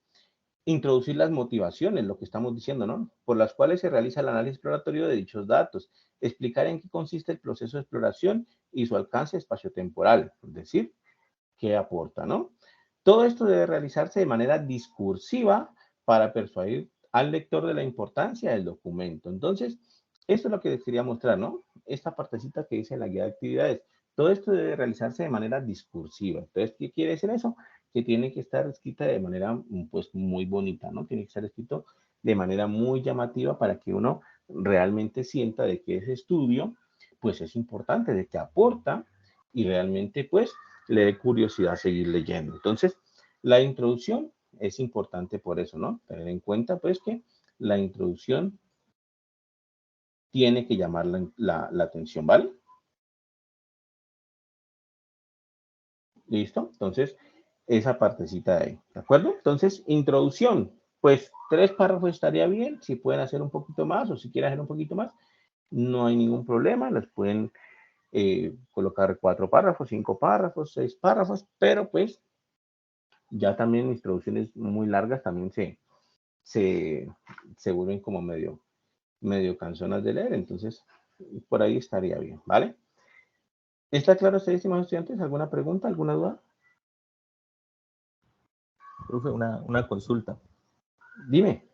Introducir las motivaciones, lo que estamos diciendo, ¿no? Por las cuales se realiza el análisis exploratorio de dichos datos. Explicar en qué consiste el proceso de exploración y su alcance espaciotemporal, es decir, qué aporta, ¿no? Todo esto debe realizarse de manera discursiva para persuadir al lector de la importancia del documento. Entonces, esto es lo que les quería mostrar, ¿no? Esta partecita que dice en la guía de actividades. Todo esto debe realizarse de manera discursiva. Entonces, ¿qué quiere decir eso? Que tiene que estar escrita de manera, pues, muy bonita, ¿no? Tiene que estar escrito de manera muy llamativa para que uno realmente sienta de que ese estudio, pues, es importante, de que aporta y realmente, pues, le dé curiosidad seguir leyendo. Entonces, la introducción es importante por eso, ¿no? Tener en cuenta, pues, que la introducción tiene que llamar la atención, ¿vale? ¿Listo? Entonces, esa partecita de ahí, ¿de acuerdo? Entonces, introducción, pues 3 párrafos estaría bien, si pueden hacer un poquito más o si quieren hacer un poquito más, no hay ningún problema, las pueden colocar 4 párrafos, 5 párrafos, 6 párrafos, pero pues ya también introducciones muy largas también se vuelven como medio canzonas de leer, entonces por ahí estaría bien, ¿vale? ¿Está claro, estimados estudiantes? ¿Alguna pregunta, alguna duda? Profe, una consulta. Dime.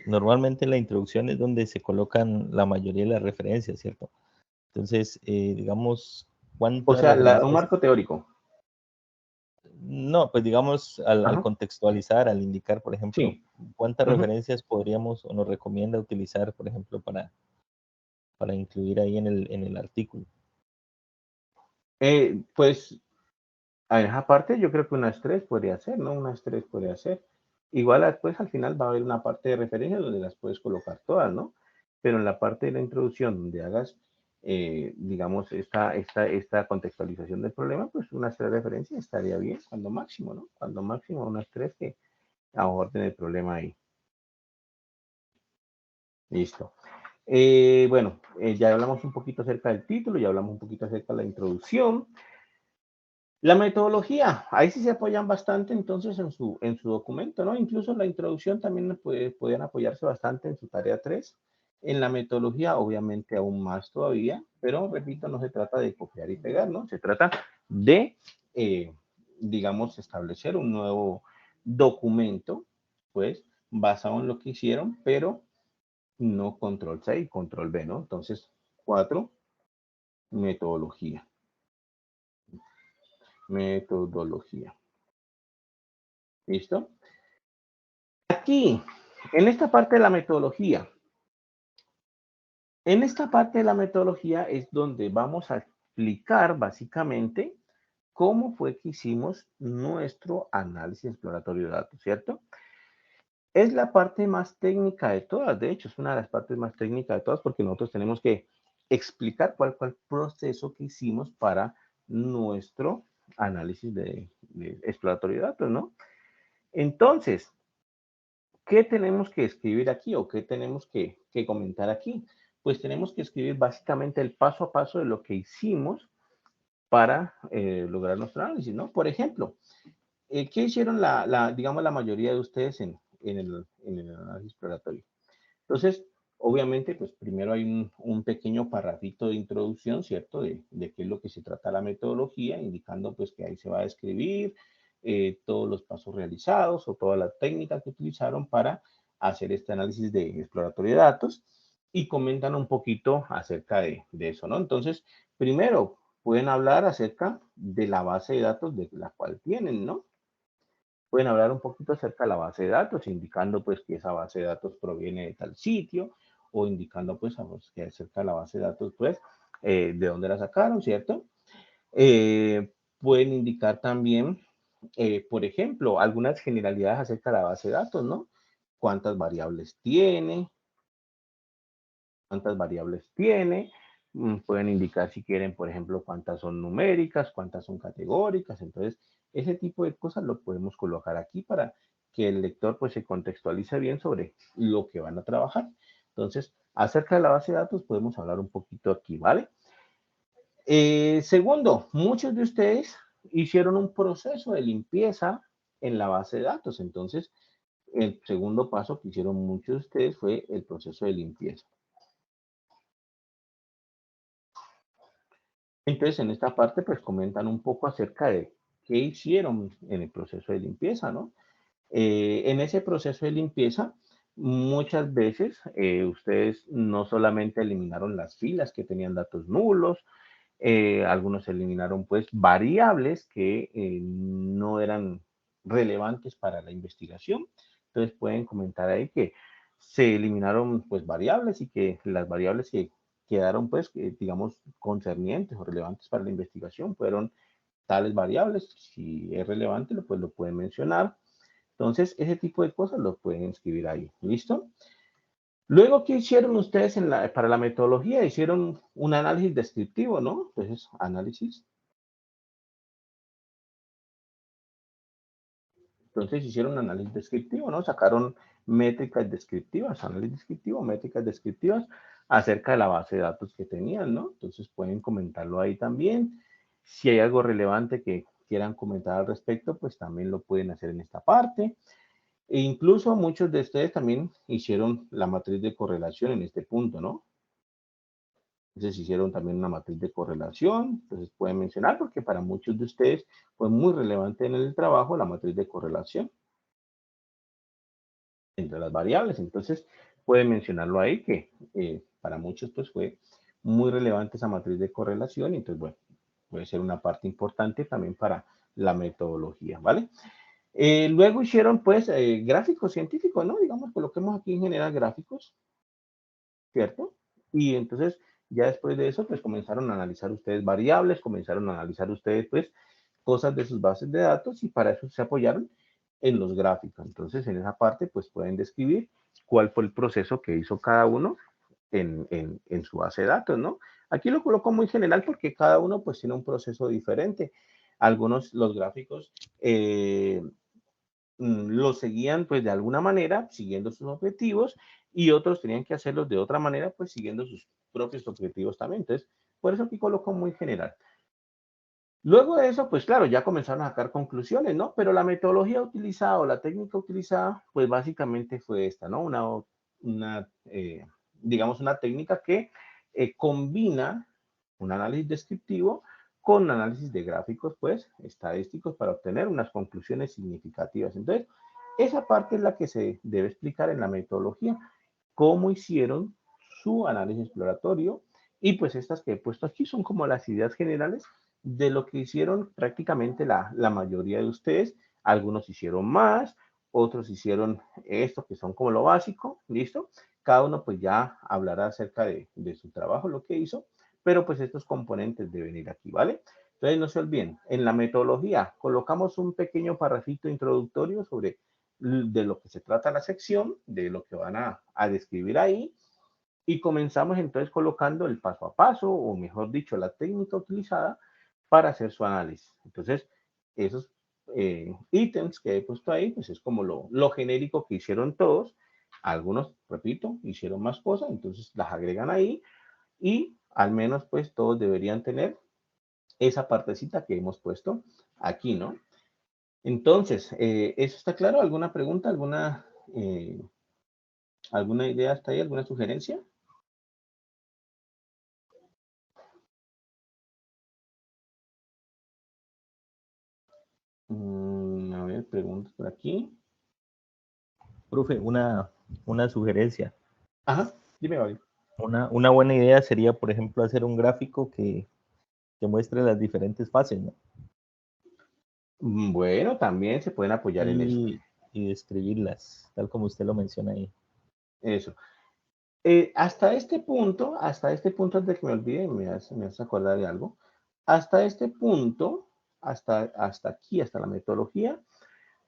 Normalmente en la introducción es donde se colocan la mayoría de las referencias, ¿cierto? Entonces, digamos, O ¿cuántas sea, un referencias? marco teórico. No, pues digamos, al Ajá. contextualizar, al indicar, por ejemplo, Sí. ¿cuántas Ujú. referencias podríamos o nos recomienda utilizar, por ejemplo, para incluir ahí en el artículo? Pues, a esa parte yo creo que unas 3 podría ser, ¿no? Unas 3 podría ser. Igual después al final va a haber una parte de referencia donde las puedes colocar todas, ¿no? Pero en la parte de la introducción donde hagas, digamos, esta contextualización del problema, pues unas 3 referencias estaría bien, cuando máximo, ¿no? Cuando máximo unas 3 que aborden el problema ahí. Listo. Bueno, ya hablamos un poquito acerca del título, ya hablamos un poquito acerca de la introducción. La metodología, ahí sí se apoyan bastante entonces en su documento, ¿no? Incluso en la introducción también podían apoyarse bastante en su tarea 3. En la metodología, obviamente, aún más todavía, pero repito, no se trata de copiar y pegar, ¿no? Se trata de, digamos, establecer un nuevo documento, pues, basado en lo que hicieron, pero no control C y control B, ¿no? Entonces, 4, metodología. Metodología. ¿Listo? Aquí, en esta parte de la metodología, es donde vamos a explicar básicamente cómo fue que hicimos nuestro análisis exploratorio de datos, ¿cierto? Es la parte más técnica de todas, de hecho, es una de las partes más técnicas de todas porque nosotros tenemos que explicar cuál fue el proceso que hicimos para nuestro análisis de exploratorio de datos, ¿no? Entonces, ¿qué tenemos que escribir aquí o qué tenemos que comentar aquí? Pues tenemos que escribir básicamente el paso a paso de lo que hicimos para lograr nuestro análisis, ¿no? Por ejemplo, ¿qué hicieron digamos, la mayoría de ustedes en el análisis exploratorio? Entonces, obviamente, pues primero hay un pequeño parrafito de introducción, ¿cierto? De qué es lo que se trata la metodología, indicando pues que ahí se va a describir todos los pasos realizados o toda la técnica que utilizaron para hacer este análisis de exploratorio de datos. y comentan un poquito acerca de eso, ¿no? Entonces, primero, pueden hablar acerca de la base de datos de la cual tienen, ¿no? Pueden hablar un poquito acerca de la base de datos, indicando pues que esa base de datos proviene de tal sitio, o indicando pues que acerca de la base de datos pues de dónde la sacaron, ¿cierto? Pueden indicar también, por ejemplo, algunas generalidades acerca de la base de datos, ¿no? ¿Cuántas variables tiene? ¿Cuántas variables tiene? Pueden indicar si quieren, por ejemplo, cuántas son numéricas, cuántas son categóricas. Entonces, ese tipo de cosas lo podemos colocar aquí para que el lector pues se contextualice bien sobre lo que van a trabajar. Entonces, acerca de la base de datos podemos hablar un poquito aquí, ¿vale? Segundo, muchos de ustedes hicieron un proceso de limpieza en la base de datos. Entonces, el segundo paso que hicieron muchos de ustedes fue el proceso de limpieza. Entonces, en esta parte, pues comentan un poco acerca de qué hicieron en el proceso de limpieza, ¿no? En ese proceso de limpieza, muchas veces ustedes no solamente eliminaron las filas que tenían datos nulos, algunos eliminaron pues variables que no eran relevantes para la investigación. Entonces pueden comentar ahí que se eliminaron pues variables y que las variables que quedaron pues digamos concernientes o relevantes para la investigación fueron tales variables. Si es relevante pues lo pueden mencionar. Entonces ese tipo de cosas lo pueden escribir ahí. ¿Listo? Luego, ¿qué hicieron ustedes para la metodología? Hicieron un análisis descriptivo, ¿no? Entonces, análisis. Entonces, hicieron un análisis descriptivo, ¿no? Sacaron métricas descriptivas, análisis descriptivo, métricas descriptivas acerca de la base de datos que tenían, ¿no? Entonces, pueden comentarlo ahí también. Si hay algo relevante que quieran comentar al respecto, pues también lo pueden hacer en esta parte. E incluso muchos de ustedes también hicieron la matriz de correlación en este punto, ¿no? Entonces hicieron también una matriz de correlación, entonces pueden mencionar porque para muchos de ustedes fue muy relevante en el trabajo la matriz de correlación entre las variables. Entonces pueden mencionarlo ahí que para muchos pues fue muy relevante esa matriz de correlación y entonces bueno, puede ser una parte importante también para la metodología, ¿vale? Luego hicieron pues gráficos científicos, ¿no? Digamos, coloquemos aquí en general gráficos, ¿cierto? Y entonces, ya después de eso, pues comenzaron a analizar ustedes variables, comenzaron a analizar ustedes, pues, cosas de sus bases de datos y para eso se apoyaron en los gráficos. Entonces, en esa parte, pues, pueden describir cuál fue el proceso que hizo cada uno en su base de datos, ¿no? Aquí lo coloco muy general porque cada uno, pues, tiene un proceso diferente. Algunos, los gráficos, lo seguían pues de alguna manera, siguiendo sus objetivos, y otros tenían que hacerlos de otra manera, pues siguiendo sus propios objetivos también. Entonces, por eso aquí coloco muy general. Luego de eso, pues claro, ya comenzaron a sacar conclusiones, ¿no? Pero la metodología utilizada o la técnica utilizada, pues básicamente fue esta, ¿no? Digamos, una técnica que combina un análisis descriptivo con análisis de gráficos, pues, estadísticos para obtener unas conclusiones significativas. Entonces, esa parte es la que se debe explicar en la metodología, cómo hicieron su análisis exploratorio, y pues estas que he puesto aquí son como las ideas generales de lo que hicieron prácticamente la mayoría de ustedes. Algunos hicieron más, otros hicieron esto que son como lo básico, ¿listo? Cada uno pues ya hablará acerca de su trabajo, lo que hizo, pero pues estos componentes deben ir aquí, ¿vale? Entonces no se olviden, en la metodología colocamos un pequeño parrafito introductorio sobre de lo que se trata la sección, de lo que van a describir ahí, y comenzamos entonces colocando el paso a paso, o mejor dicho, la técnica utilizada para hacer su análisis. Entonces, esos ítems que he puesto ahí, pues es como lo genérico que hicieron todos. Algunos, repito, hicieron más cosas, entonces las agregan ahí y al menos pues todos deberían tener esa partecita que hemos puesto aquí, ¿no? Entonces, ¿eso está claro? ¿Alguna pregunta? ¿Alguna idea hasta ahí? ¿Alguna sugerencia? A ver, preguntas por aquí. Profe, una sugerencia. Ajá, dime, Gabriel. Una buena idea sería, por ejemplo, hacer un gráfico que muestre las diferentes fases, ¿no? Bueno, también se pueden apoyar en eso. Y describirlas, tal como usted lo menciona ahí. Eso. Hasta este punto, antes de que me olvide, me hace acordar de algo. Hasta este punto, hasta aquí, hasta la metodología,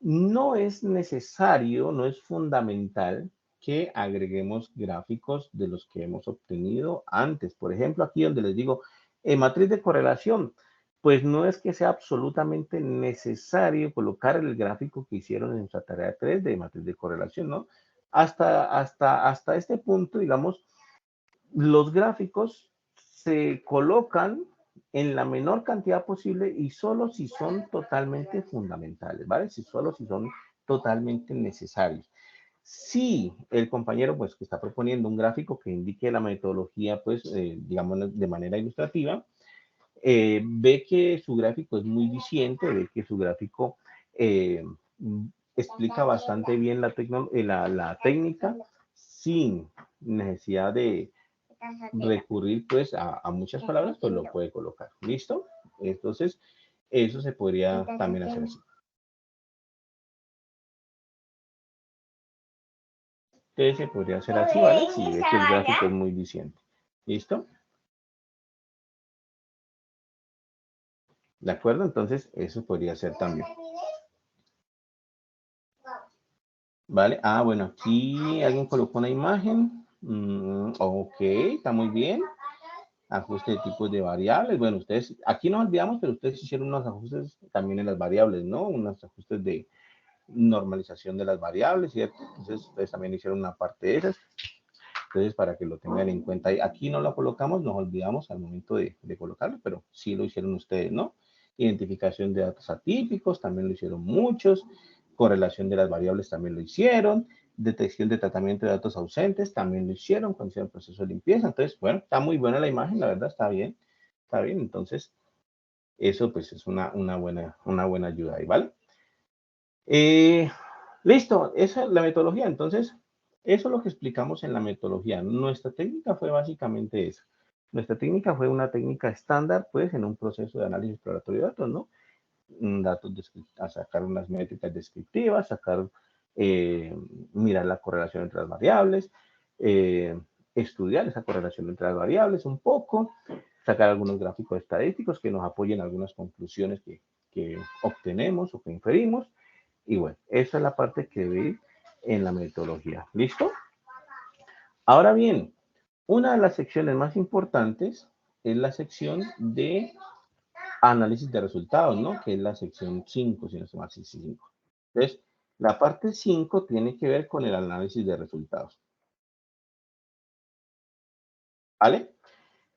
no es necesario, no es fundamental que agreguemos gráficos de los que hemos obtenido antes. Por ejemplo, aquí donde les digo, matriz de correlación, pues no es que sea absolutamente necesario colocar el gráfico que hicieron en su tarea 3 de matriz de correlación, ¿no? Hasta este punto, digamos, los gráficos se colocan en la menor cantidad posible y solo si son totalmente fundamentales, ¿vale? Solo si son totalmente necesarios. Si el compañero, pues, que está proponiendo un gráfico que indique la metodología, pues, digamos, de manera ilustrativa, ve que su gráfico es muy diciente, ve que su gráfico explica bastante bien la técnica sin necesidad de recurrir pues a muchas palabras, pues lo puede colocar. ¿Listo? Entonces, eso se podría también hacer así. Entonces, se podría hacer así, ¿vale? Si ve que el gráfico es muy diciente. ¿Listo? ¿De acuerdo? Entonces, eso podría ser también. ¿Vale? Ah, bueno, aquí alguien colocó una imagen. Ok, está muy bien. Ajuste de tipos de variables. Bueno, ustedes, aquí no olvidamos, pero ustedes hicieron unos ajustes también en las variables, ¿no? Unos ajustes de normalización de las variables, ¿cierto? Entonces, ustedes también hicieron una parte de esas. Entonces, para que lo tengan en cuenta. Aquí no lo colocamos, nos olvidamos al momento de colocarlo, pero sí lo hicieron ustedes, ¿no? Identificación de datos atípicos, también lo hicieron muchos. Correlación de las variables también lo hicieron. Detección de tratamiento de datos ausentes también lo hicieron cuando hicieron el proceso de limpieza. Entonces, bueno, está muy buena la imagen, la verdad, está bien. Está bien, entonces, eso pues es una buena ayuda ahí, ¿vale? Listo, esa es la metodología. Entonces, eso es lo que explicamos en la metodología. Nuestra técnica fue básicamente esa. Nuestra técnica fue una técnica estándar, pues, en un proceso de análisis exploratorio de datos, ¿no? A sacar unas métricas descriptivas, mirar la correlación entre las variables, estudiar esa correlación entre las variables un poco, sacar algunos gráficos estadísticos que nos apoyen algunas conclusiones que obtenemos o que inferimos. Y bueno, esa es la parte que vi en la metodología. ¿Listo? Ahora bien, una de las secciones más importantes es la sección de análisis de resultados, ¿no? Que es la sección 5, si no se llama así, 5. Entonces, la parte 5 tiene que ver con el análisis de resultados. ¿Vale?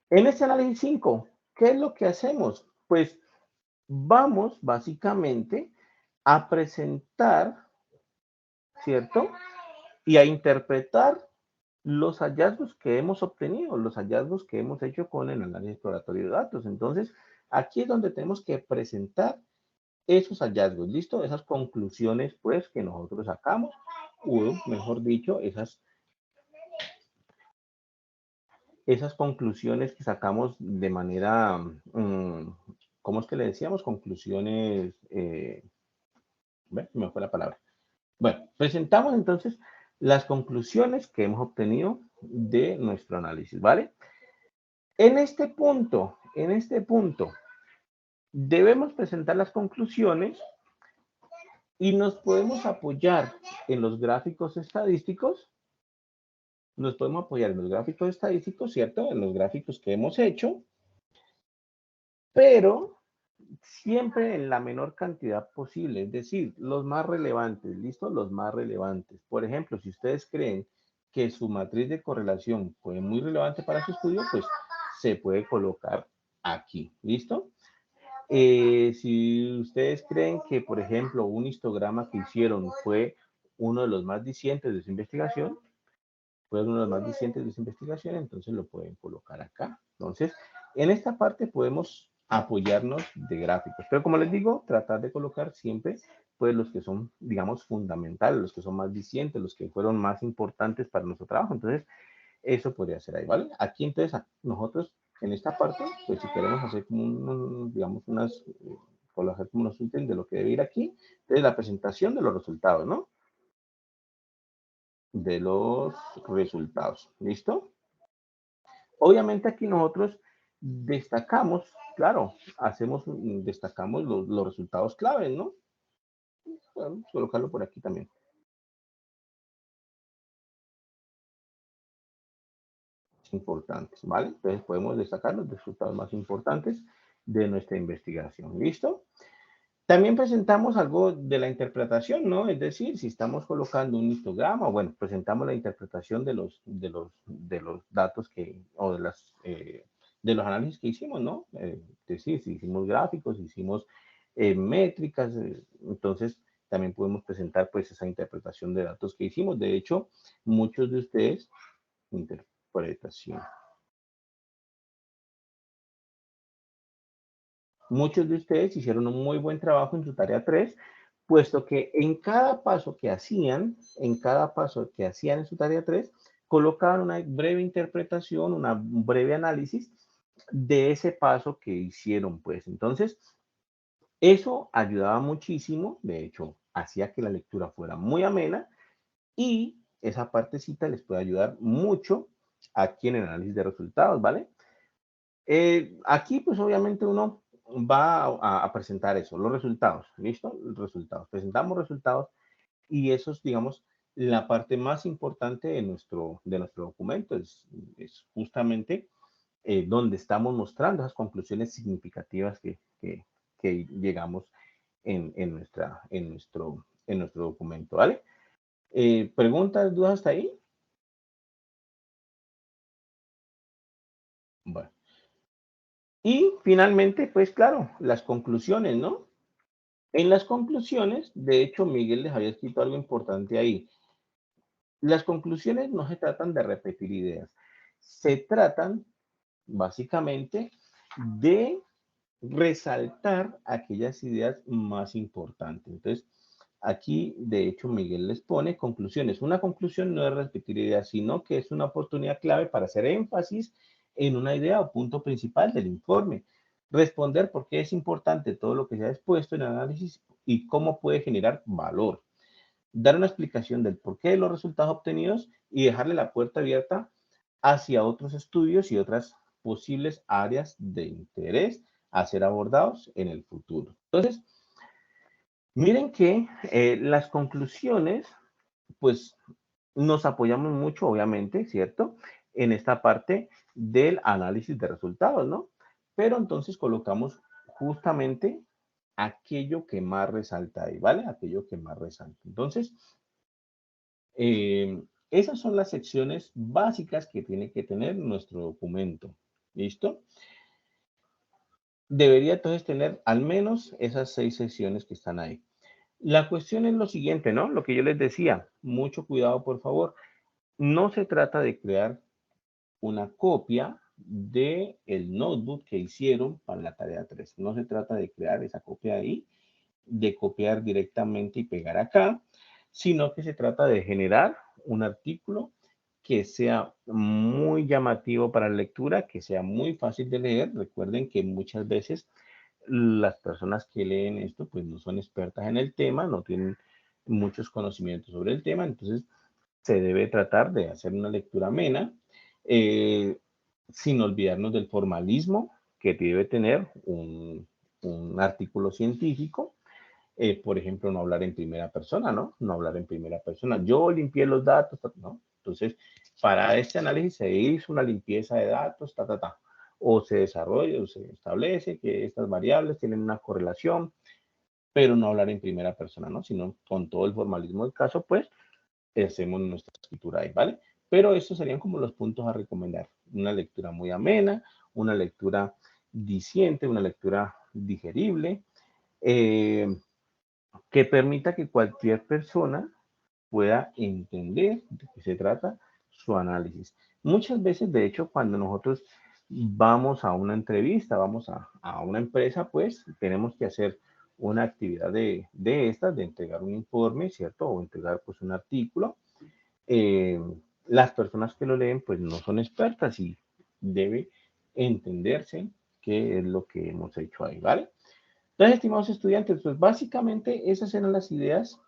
En este análisis 5, ¿qué es lo que hacemos? Pues vamos básicamente a presentar, ¿cierto? Y a interpretar los hallazgos que hemos obtenido, los hallazgos que hemos hecho con el análisis exploratorio de datos. Entonces, aquí es donde tenemos que presentar esos hallazgos, ¿listo? Esas conclusiones, pues, que nosotros sacamos, o mejor dicho, esas conclusiones que sacamos de manera, ¿cómo es que le decíamos? Conclusiones, me fue la palabra. Bueno, presentamos entonces las conclusiones que hemos obtenido de nuestro análisis, ¿vale? En este punto, debemos presentar las conclusiones y nos podemos apoyar en los gráficos estadísticos. Nos podemos apoyar en los gráficos estadísticos, ¿cierto? En los gráficos que hemos hecho, pero siempre en la menor cantidad posible, es decir, los más relevantes, ¿listo? Los más relevantes. Por ejemplo, si ustedes creen que su matriz de correlación fue muy relevante para su estudio, pues se puede colocar aquí, ¿listo? Si ustedes creen que, por ejemplo, un histograma que hicieron fue uno de los más dicientes de su investigación, entonces lo pueden colocar acá. Entonces, en esta parte podemos apoyarnos de gráficos. Pero como les digo, tratar de colocar siempre pues los que son, digamos, fundamentales, los que son más dicientes, los que fueron más importantes para nuestro trabajo. Entonces, Eso podría ser ahí, ¿vale? Aquí entonces nosotros en esta parte, pues si queremos hacer como digamos, colocar como unos ítems de lo que debe ir aquí, entonces la presentación de los resultados, ¿no? De los resultados, ¿listo? Obviamente aquí nosotros destacamos, claro, destacamos los resultados claves, ¿no? Vamos a colocarlo por aquí también. Importantes, ¿vale? Entonces podemos destacar los resultados más importantes de nuestra investigación, ¿listo? También presentamos algo de la interpretación, ¿no? Es decir, si estamos colocando un histograma, bueno, presentamos la interpretación de los datos o de los análisis que hicimos, ¿no? Es decir, si hicimos gráficos, hicimos métricas, entonces también podemos presentar pues esa interpretación de datos que hicimos. De hecho, muchos de ustedes, interpretación. Muchos de ustedes hicieron un muy buen trabajo en su tarea 3, puesto que en cada paso que hacían, en su tarea 3, colocaban una breve interpretación, un breve análisis de ese paso que hicieron, pues. Entonces, eso ayudaba muchísimo, de hecho, hacía que la lectura fuera muy amena y esa partecita les puede ayudar mucho aquí en el análisis de resultados, ¿vale? Aquí, pues obviamente uno va a presentar eso, los resultados, ¿listo? Los resultados. Presentamos resultados y eso es, digamos, la parte más importante de nuestro documento. Es justamente donde estamos mostrando esas conclusiones significativas que llegamos en nuestro documento, ¿vale? ¿Preguntas, dudas hasta ahí? Bueno. Y finalmente, pues claro, las conclusiones, ¿no? En las conclusiones, de hecho, Miguel les había escrito algo importante ahí. Las conclusiones no se tratan de repetir ideas, se tratan básicamente de resaltar aquellas ideas más importantes. Entonces, aquí, de hecho, Miguel les pone conclusiones. Una conclusión no es repetir ideas, sino que es una oportunidad clave para hacer énfasis en una idea o punto principal del informe. Responder por qué es importante todo lo que se ha expuesto en el análisis y cómo puede generar valor. Dar una explicación del porqué de los resultados obtenidos y dejarle la puerta abierta hacia otros estudios y otras posibles áreas de interés a ser abordados en el futuro. Entonces, miren que las conclusiones, pues nos apoyamos mucho, obviamente, ¿cierto? En esta parte del análisis de resultados, ¿no? Pero entonces colocamos justamente aquello que más resalta ahí, ¿vale? Aquello que más resalta. Entonces, esas son las secciones básicas que tiene que tener nuestro documento. ¿Listo? Debería entonces tener al menos esas 6 secciones que están ahí. La cuestión es lo siguiente, ¿no? Lo que yo les decía, mucho cuidado, por favor. No se trata de crear una copia del notebook que hicieron para la tarea 3. No se trata de crear esa copia ahí, de copiar directamente y pegar acá, sino que se trata de generar un artículo que sea muy llamativo para la lectura, que sea muy fácil de leer. Recuerden que muchas veces las personas que leen esto pues no son expertas en el tema, no tienen muchos conocimientos sobre el tema, entonces se debe tratar de hacer una lectura amena, sin olvidarnos del formalismo que debe tener un artículo científico. Por ejemplo, no hablar en primera persona, ¿no? No hablar en primera persona. Yo limpié los datos, ¿no? Entonces, para este análisis se hizo una limpieza de datos, o se desarrolla o se establece que estas variables tienen una correlación, pero no hablar en primera persona, ¿no? Sino con todo el formalismo del caso, pues, hacemos nuestra escritura ahí, ¿vale? Pero estos serían como los puntos a recomendar. Una lectura muy amena, una lectura diciente, una lectura digerible, que permita que cualquier persona pueda entender de qué se trata su análisis. Muchas veces, de hecho, cuando nosotros vamos a una entrevista, vamos a una empresa, pues tenemos que hacer una actividad de estas, de entregar un informe, ¿cierto? O entregar pues un artículo. las personas que lo leen pues no son expertas y debe entenderse qué es lo que hemos hecho ahí, ¿vale? Entonces, estimados estudiantes, pues básicamente esas eran las ideas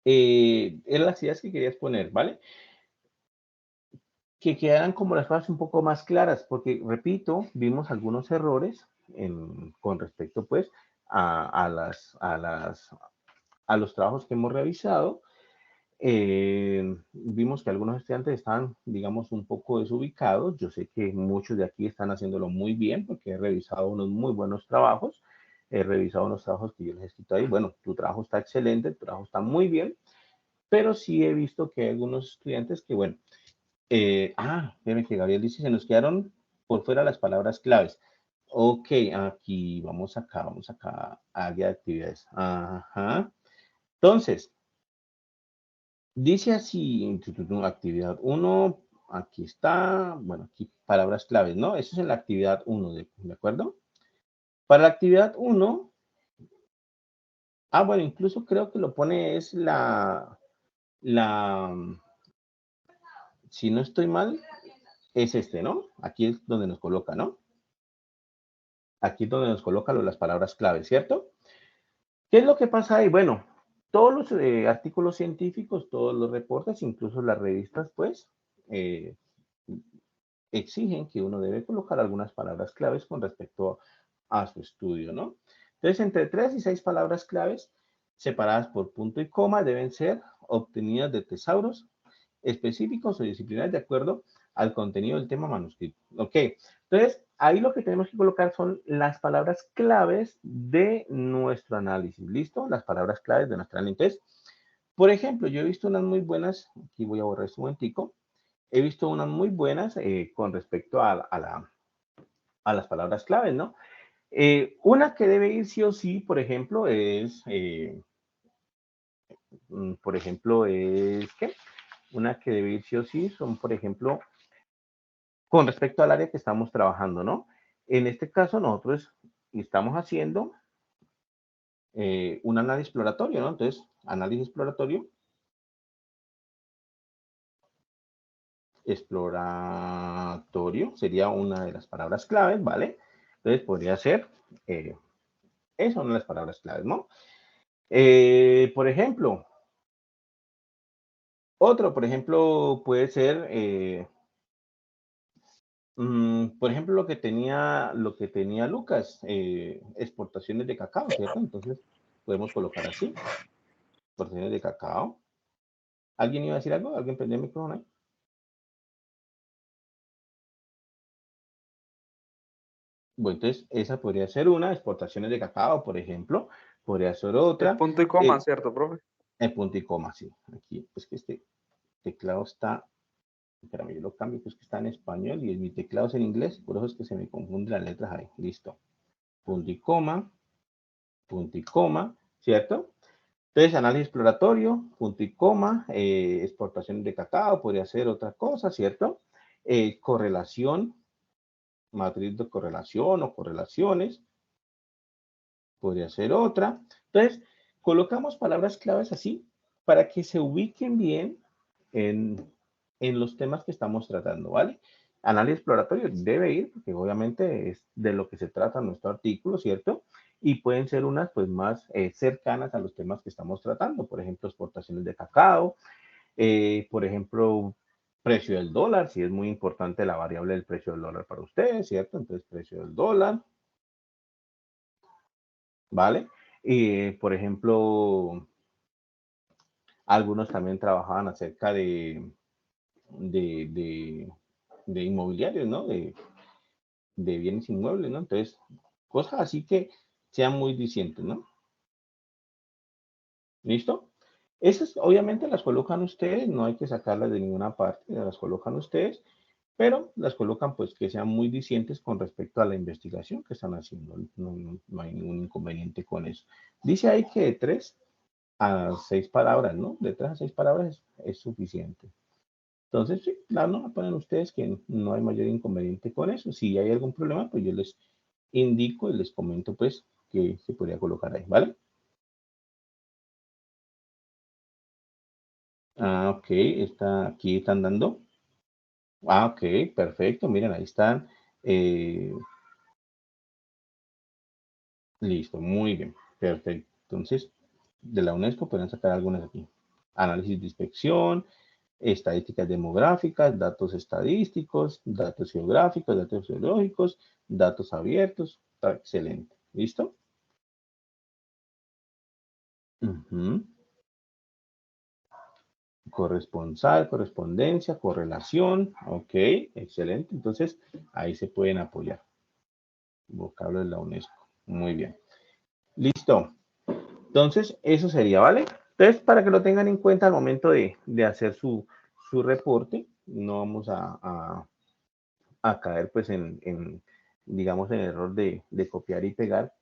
que querías poner, ¿vale? Que quedaran como las cosas un poco más claras, porque, repito, vimos algunos errores con respecto, pues, a los trabajos que hemos realizado. Vimos que algunos estudiantes estaban, digamos, un poco desubicados. Yo sé que muchos de aquí están haciéndolo muy bien, porque he revisado unos muy buenos trabajos. He revisado unos trabajos que yo les he escrito ahí. Bueno, tu trabajo está excelente, tu trabajo está muy bien, pero sí he visto que hay algunos estudiantes que, bueno, espérame que Gabriel dice, se nos quedaron por fuera las palabras claves. Ok, aquí, vamos acá, área de actividades. Ajá. Entonces, dice así, actividad 1, aquí está, bueno, aquí palabras claves, ¿no? Eso es en la actividad 1, ¿de acuerdo? Para la actividad 1, bueno, incluso creo que lo pone es la, si no estoy mal, es este, ¿no? Aquí es donde nos coloca, ¿no? Aquí es donde nos coloca las palabras claves, ¿cierto? ¿Qué es lo que pasa ahí? Bueno, todos los artículos científicos, todos los reportes, incluso las revistas, pues, eh, exigen que uno debe colocar algunas palabras claves con respecto a su estudio, ¿no? Entonces, entre 3 y 6 palabras claves separadas por punto y coma deben ser obtenidas de tesauros específicos o disciplinares de acuerdo al contenido del tema manuscrito. Ok, entonces ahí lo que tenemos que colocar son las palabras claves de nuestro análisis. ¿Listo? Las palabras claves de nuestro análisis. Entonces, por ejemplo, yo he visto unas muy buenas, aquí voy a borrar este momentico, he visto unas muy buenas con respecto a las palabras claves, ¿no? Una que debe ir sí o sí, por ejemplo, ¿qué? Una que debe ir sí o sí son, por ejemplo, con respecto al área que estamos trabajando, ¿no? En este caso, nosotros estamos haciendo un análisis exploratorio, ¿no? Entonces, análisis exploratorio sería una de las palabras claves, ¿vale? Entonces, podría ser esas son las palabras claves, ¿no? Por ejemplo, por ejemplo, puede ser por ejemplo, lo que tenía Lucas, exportaciones de cacao, ¿cierto? Entonces, podemos colocar así, exportaciones de cacao. ¿Alguien iba a decir algo? ¿Alguien prendió el micrófono ahí? Bueno, entonces, esa podría ser una, exportaciones de cacao, por ejemplo. Podría ser Es otra. punto y coma, ¿cierto, profe? El punto y coma, sí. Aquí, pues que este teclado está, espérame, yo lo cambio, pues que está en español y mi teclado es en inglés, por eso es que se me confunden las letras ahí. Listo. Punto y coma, ¿cierto? Entonces, análisis exploratorio, punto y coma, exportación de cacao, podría ser otra cosa, ¿cierto? Correlación, matriz de correlación o correlaciones, podría ser otra. Entonces, colocamos palabras claves así para que se ubiquen bien en los temas que estamos tratando, ¿vale? Análisis exploratorio debe ir, porque obviamente es de lo que se trata nuestro artículo, ¿cierto? Y pueden ser unas pues más cercanas a los temas que estamos tratando, por ejemplo, exportaciones de cacao, por ejemplo, precio del dólar, si es muy importante la variable del precio del dólar para ustedes, ¿cierto? Entonces, precio del dólar, ¿vale? Y, por ejemplo, algunos también trabajaban acerca de, de, de inmobiliarios, ¿no? De bienes inmuebles, ¿no? Entonces, cosas así que sean muy distintas, ¿no? ¿Listo? Esas obviamente las colocan ustedes, no hay que sacarlas de ninguna parte, las colocan ustedes, pero las colocan pues que sean muy distintas con respecto a la investigación que están haciendo. No hay ningún inconveniente con eso. Dice ahí que de 3 a 6 palabras, ¿no? De 3 a 6 palabras es suficiente. Entonces, sí, claro, no ponen ustedes que no hay mayor inconveniente con eso. Si hay algún problema, pues yo les indico y les comento pues que se podría colocar ahí, ¿vale? Ah, ok, aquí están dando. Ah, ok, perfecto. Miren, ahí están. Listo, muy bien. Perfecto. Entonces, de la UNESCO pueden sacar algunas aquí. Análisis de inspección, estadísticas demográficas, datos estadísticos, datos geográficos, datos geológicos, datos abiertos. Está excelente. ¿Listo? Ujú. Corresponsal, correspondencia, correlación. Ok, excelente. Entonces, ahí se pueden apoyar. Vocablo de la UNESCO. Muy bien. Listo. Entonces, eso sería, ¿vale? Entonces, para que lo tengan en cuenta al momento de hacer su reporte, no vamos a caer pues digamos, en el error de copiar y pegar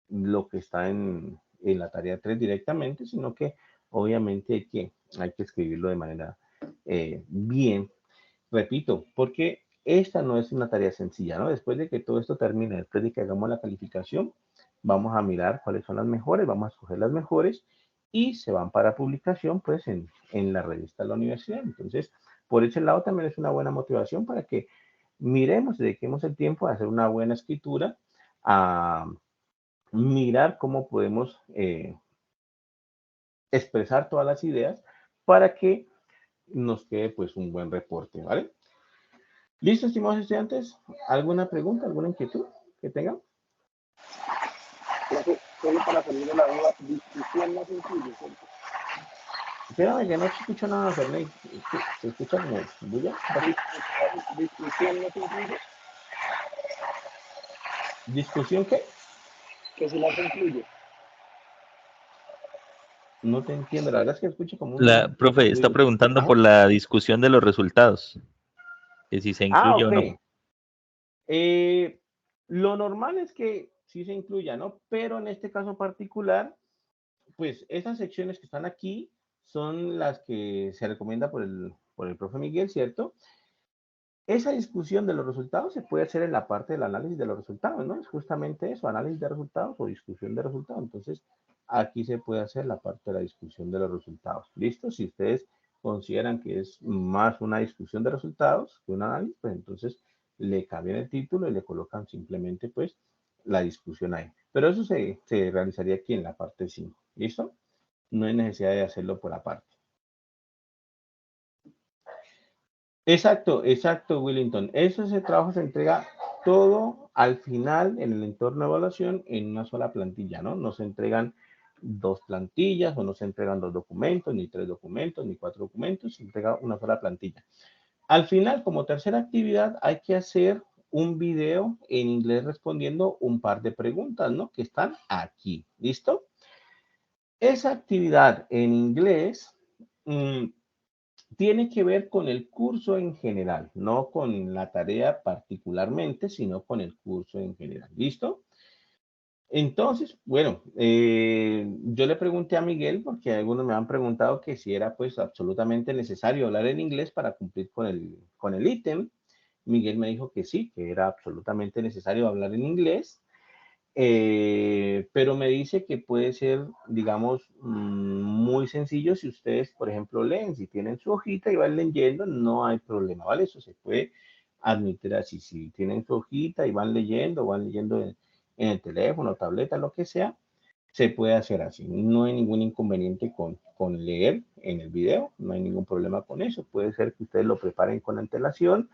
lo que está en la tarea 3 directamente, sino que obviamente hay que escribirlo de manera bien. Repito, porque esta no es una tarea sencilla, ¿no? Después de que todo esto termine, después de que hagamos la calificación, vamos a mirar cuáles son las mejores, vamos a escoger las mejores y se van para publicación pues en la revista de la universidad. Entonces, por ese lado también es una buena motivación para que miremos, dediquemos el tiempo a hacer una buena escritura, a mirar cómo podemos expresar todas las ideas para que nos quede pues un buen reporte, ¿vale? ¿Listo, estimados estudiantes? ¿Alguna pregunta, alguna inquietud que tengan? Solo para salir de la duda, discusión no se incluye, ¿cierto? Espérame, que no te escucho nada, Ferney. Se escucha como bulla. Discusión no se incluye, ¿Discusión qué? que si la se incluye. No te entiendo. La verdad es que escucho como La un profe está ruido. preguntando Ajá. por la discusión de los resultados, que si se Ah, incluye o ok. no. Lo normal es que sí se incluya, ¿no? Pero en este caso particular, pues esas secciones que están aquí son las que se recomienda por el profe Miguel, ¿cierto? Esa discusión de los resultados se puede hacer en la parte del análisis de los resultados, ¿no? Es justamente eso, análisis de resultados o discusión de resultados. Entonces, aquí se puede hacer la parte de la discusión de los resultados. ¿Listo? Si ustedes consideran que es más una discusión de resultados que un análisis, pues entonces le cambian el título y le colocan simplemente, pues, la discusión ahí. Pero eso se realizaría aquí en la parte 5. ¿Listo? No hay necesidad de hacerlo por aparte. Exacto, exacto, Willington. Ese trabajo se entrega todo al final en el entorno de evaluación en una sola plantilla, ¿no? No se entregan dos plantillas o no se entregan dos documentos, ni tres documentos, ni cuatro documentos, se entrega una sola plantilla. Al final, como tercera actividad, hay que hacer un video en inglés respondiendo un par de preguntas, ¿no? Que están aquí, ¿listo? Esa actividad en inglés tiene que ver con el curso en general, no con la tarea particularmente, sino con el curso en general. ¿Listo? Entonces, bueno, yo le pregunté a Miguel, porque algunos me han preguntado que si era pues absolutamente necesario hablar en inglés para cumplir con el ítem. Miguel me dijo que sí, que era absolutamente necesario hablar en inglés. Pero me dice que puede ser, digamos, muy sencillo si ustedes, por ejemplo, leen, si tienen su hojita y van leyendo, no hay problema, ¿vale? Eso se puede admitir así. Si tienen su hojita y van leyendo en el teléfono, tableta, lo que sea, se puede hacer así. No hay ningún inconveniente con leer en el video, no hay ningún problema con eso. Puede ser que ustedes lo preparen con antelación,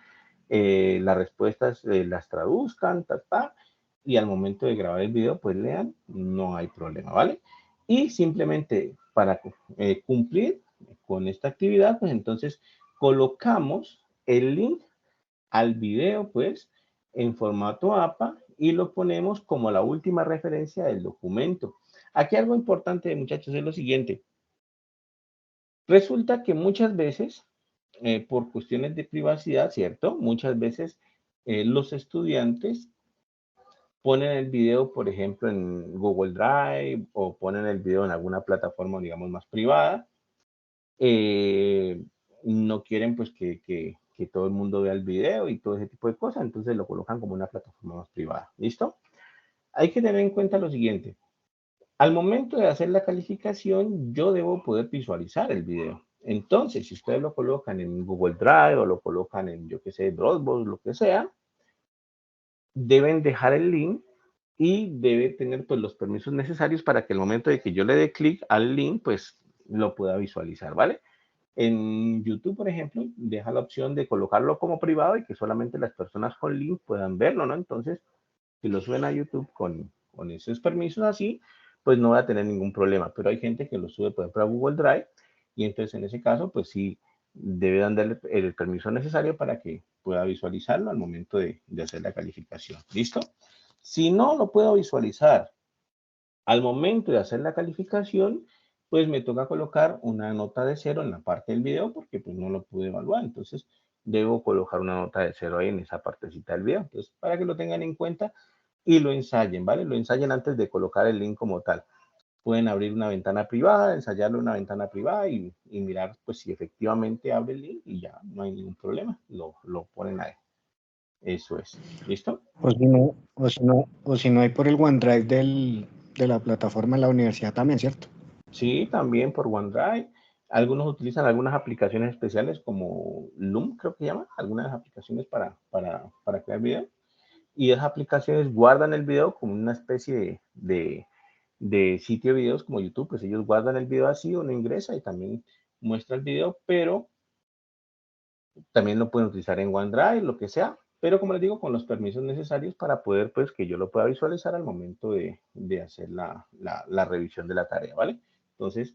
las respuestas las traduzcan, y al momento de grabar el video, pues lean, no hay problema, ¿vale? Y simplemente para cumplir con esta actividad, pues entonces colocamos el link al video, pues, en formato APA y lo ponemos como la última referencia del documento. Aquí algo importante, muchachos, es lo siguiente. Resulta que muchas veces, por cuestiones de privacidad, ¿cierto? Muchas veces los estudiantes ponen el video, por ejemplo, en Google Drive o ponen el video en alguna plataforma, digamos, más privada. No quieren, pues, que todo el mundo vea el video y todo ese tipo de cosas, entonces lo colocan como una plataforma más privada. ¿Listo? Hay que tener en cuenta lo siguiente. Al momento de hacer la calificación, yo debo poder visualizar el video. Entonces, si ustedes lo colocan en Google Drive o lo colocan en, yo qué sé, Dropbox, lo que sea, deben dejar el link y debe tener pues los permisos necesarios para que el momento de que yo le dé clic al link, pues lo pueda visualizar, ¿vale? En YouTube, por ejemplo, deja la opción de colocarlo como privado y que solamente las personas con link puedan verlo, ¿no? Entonces, si lo suben a YouTube con esos permisos así, pues no va a tener ningún problema. Pero hay gente que lo sube, por ejemplo, a Google Drive y entonces en ese caso, pues sí, debe darle el permiso necesario para que pueda visualizarlo al momento de hacer la calificación. ¿Listo? Si no lo puedo visualizar al momento de hacer la calificación, pues me toca colocar una nota de 0 en la parte del video porque pues no lo pude evaluar. Entonces, debo colocar una nota de 0 ahí en esa partecita del video. Entonces, para que lo tengan en cuenta y lo ensayen, ¿vale? Lo ensayen antes de colocar el link como tal. Pueden abrir una ventana privada, ensayarlo en una ventana privada y mirar pues si efectivamente abre el link y ya no hay ningún problema. Lo ponen ahí. Eso es. ¿Listo? O si no hay por el OneDrive de la plataforma de la universidad también, ¿cierto? Sí, también por OneDrive. Algunos utilizan algunas aplicaciones especiales como Loom, creo que llama, algunas aplicaciones para crear video. Y esas aplicaciones guardan el video como una especie de sitio de videos como YouTube, pues ellos guardan el video así, uno ingresa y también muestra el video, pero también lo pueden utilizar en OneDrive, lo que sea, pero como les digo, con los permisos necesarios para poder, pues, que yo lo pueda visualizar al momento de hacer la revisión de la tarea, ¿vale? Entonces,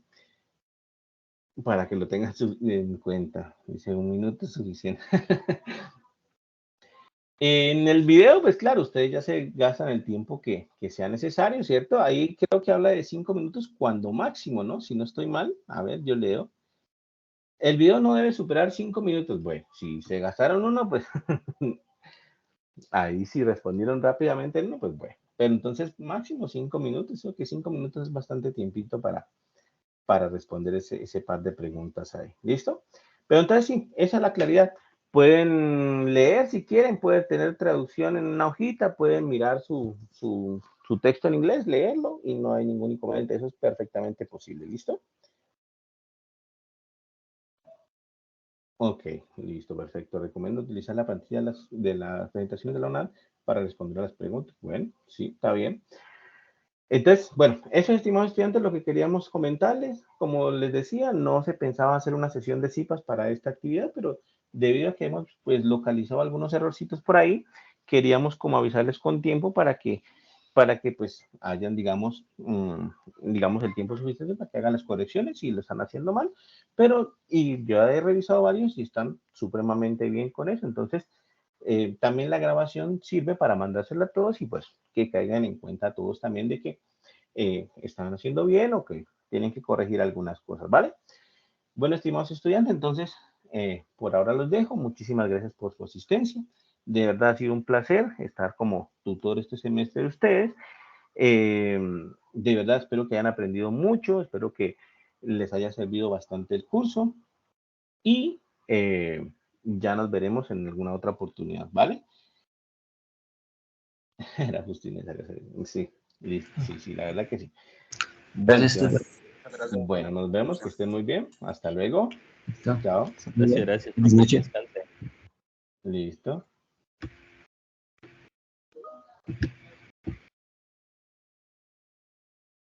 para que lo tengan en cuenta, dice 1 minuto es suficiente. En el video, pues claro, ustedes ya se gastan el tiempo que sea necesario, ¿cierto? Ahí creo que habla de 5 minutos cuando máximo, ¿no? Si no estoy mal, a ver, yo leo. El video no debe superar 5 minutos. Bueno, si se gastaron uno, pues ahí si respondieron rápidamente, no, pues bueno. Pero entonces máximo 5 minutos, creo que 5 minutos es bastante tiempito para responder ese par de preguntas ahí. ¿Listo? Pero entonces sí, esa es la claridad. Pueden leer si quieren, pueden tener traducción en una hojita, pueden mirar su texto en inglés, leerlo y no hay ningún inconveniente. Eso es perfectamente posible. ¿Listo? Ok, listo, perfecto. Recomiendo utilizar la pantalla de las presentaciones de la UNAM para responder a las preguntas. Bueno, sí, está bien. Entonces, bueno, eso, estimados estudiantes, lo que queríamos comentarles. Como les decía, no se pensaba hacer una sesión de CIPAS para esta actividad, pero debido a que hemos pues localizado algunos errorcitos por ahí, queríamos como avisarles con tiempo para que pues hayan, digamos, el tiempo suficiente para que hagan las correcciones si lo están haciendo mal, pero y yo he revisado varios y están supremamente bien con eso. Entonces, también la grabación sirve para mandársela a todos y pues que caigan en cuenta a todos también de que están haciendo bien o que tienen que corregir algunas cosas, ¿vale? Bueno, estimados estudiantes, entonces por ahora los dejo. Muchísimas gracias por su asistencia. De verdad ha sido un placer estar como tutor este semestre de ustedes. De verdad espero que hayan aprendido mucho, espero que les haya servido bastante el curso y ya nos veremos en alguna otra oportunidad, ¿vale? Era Justina, sí, sí, la verdad que sí. Bueno, bueno, nos vemos, que estén muy bien. Hasta luego. ¿Listo? Chao. Gracias. Buenas noches. Descanse. Listo.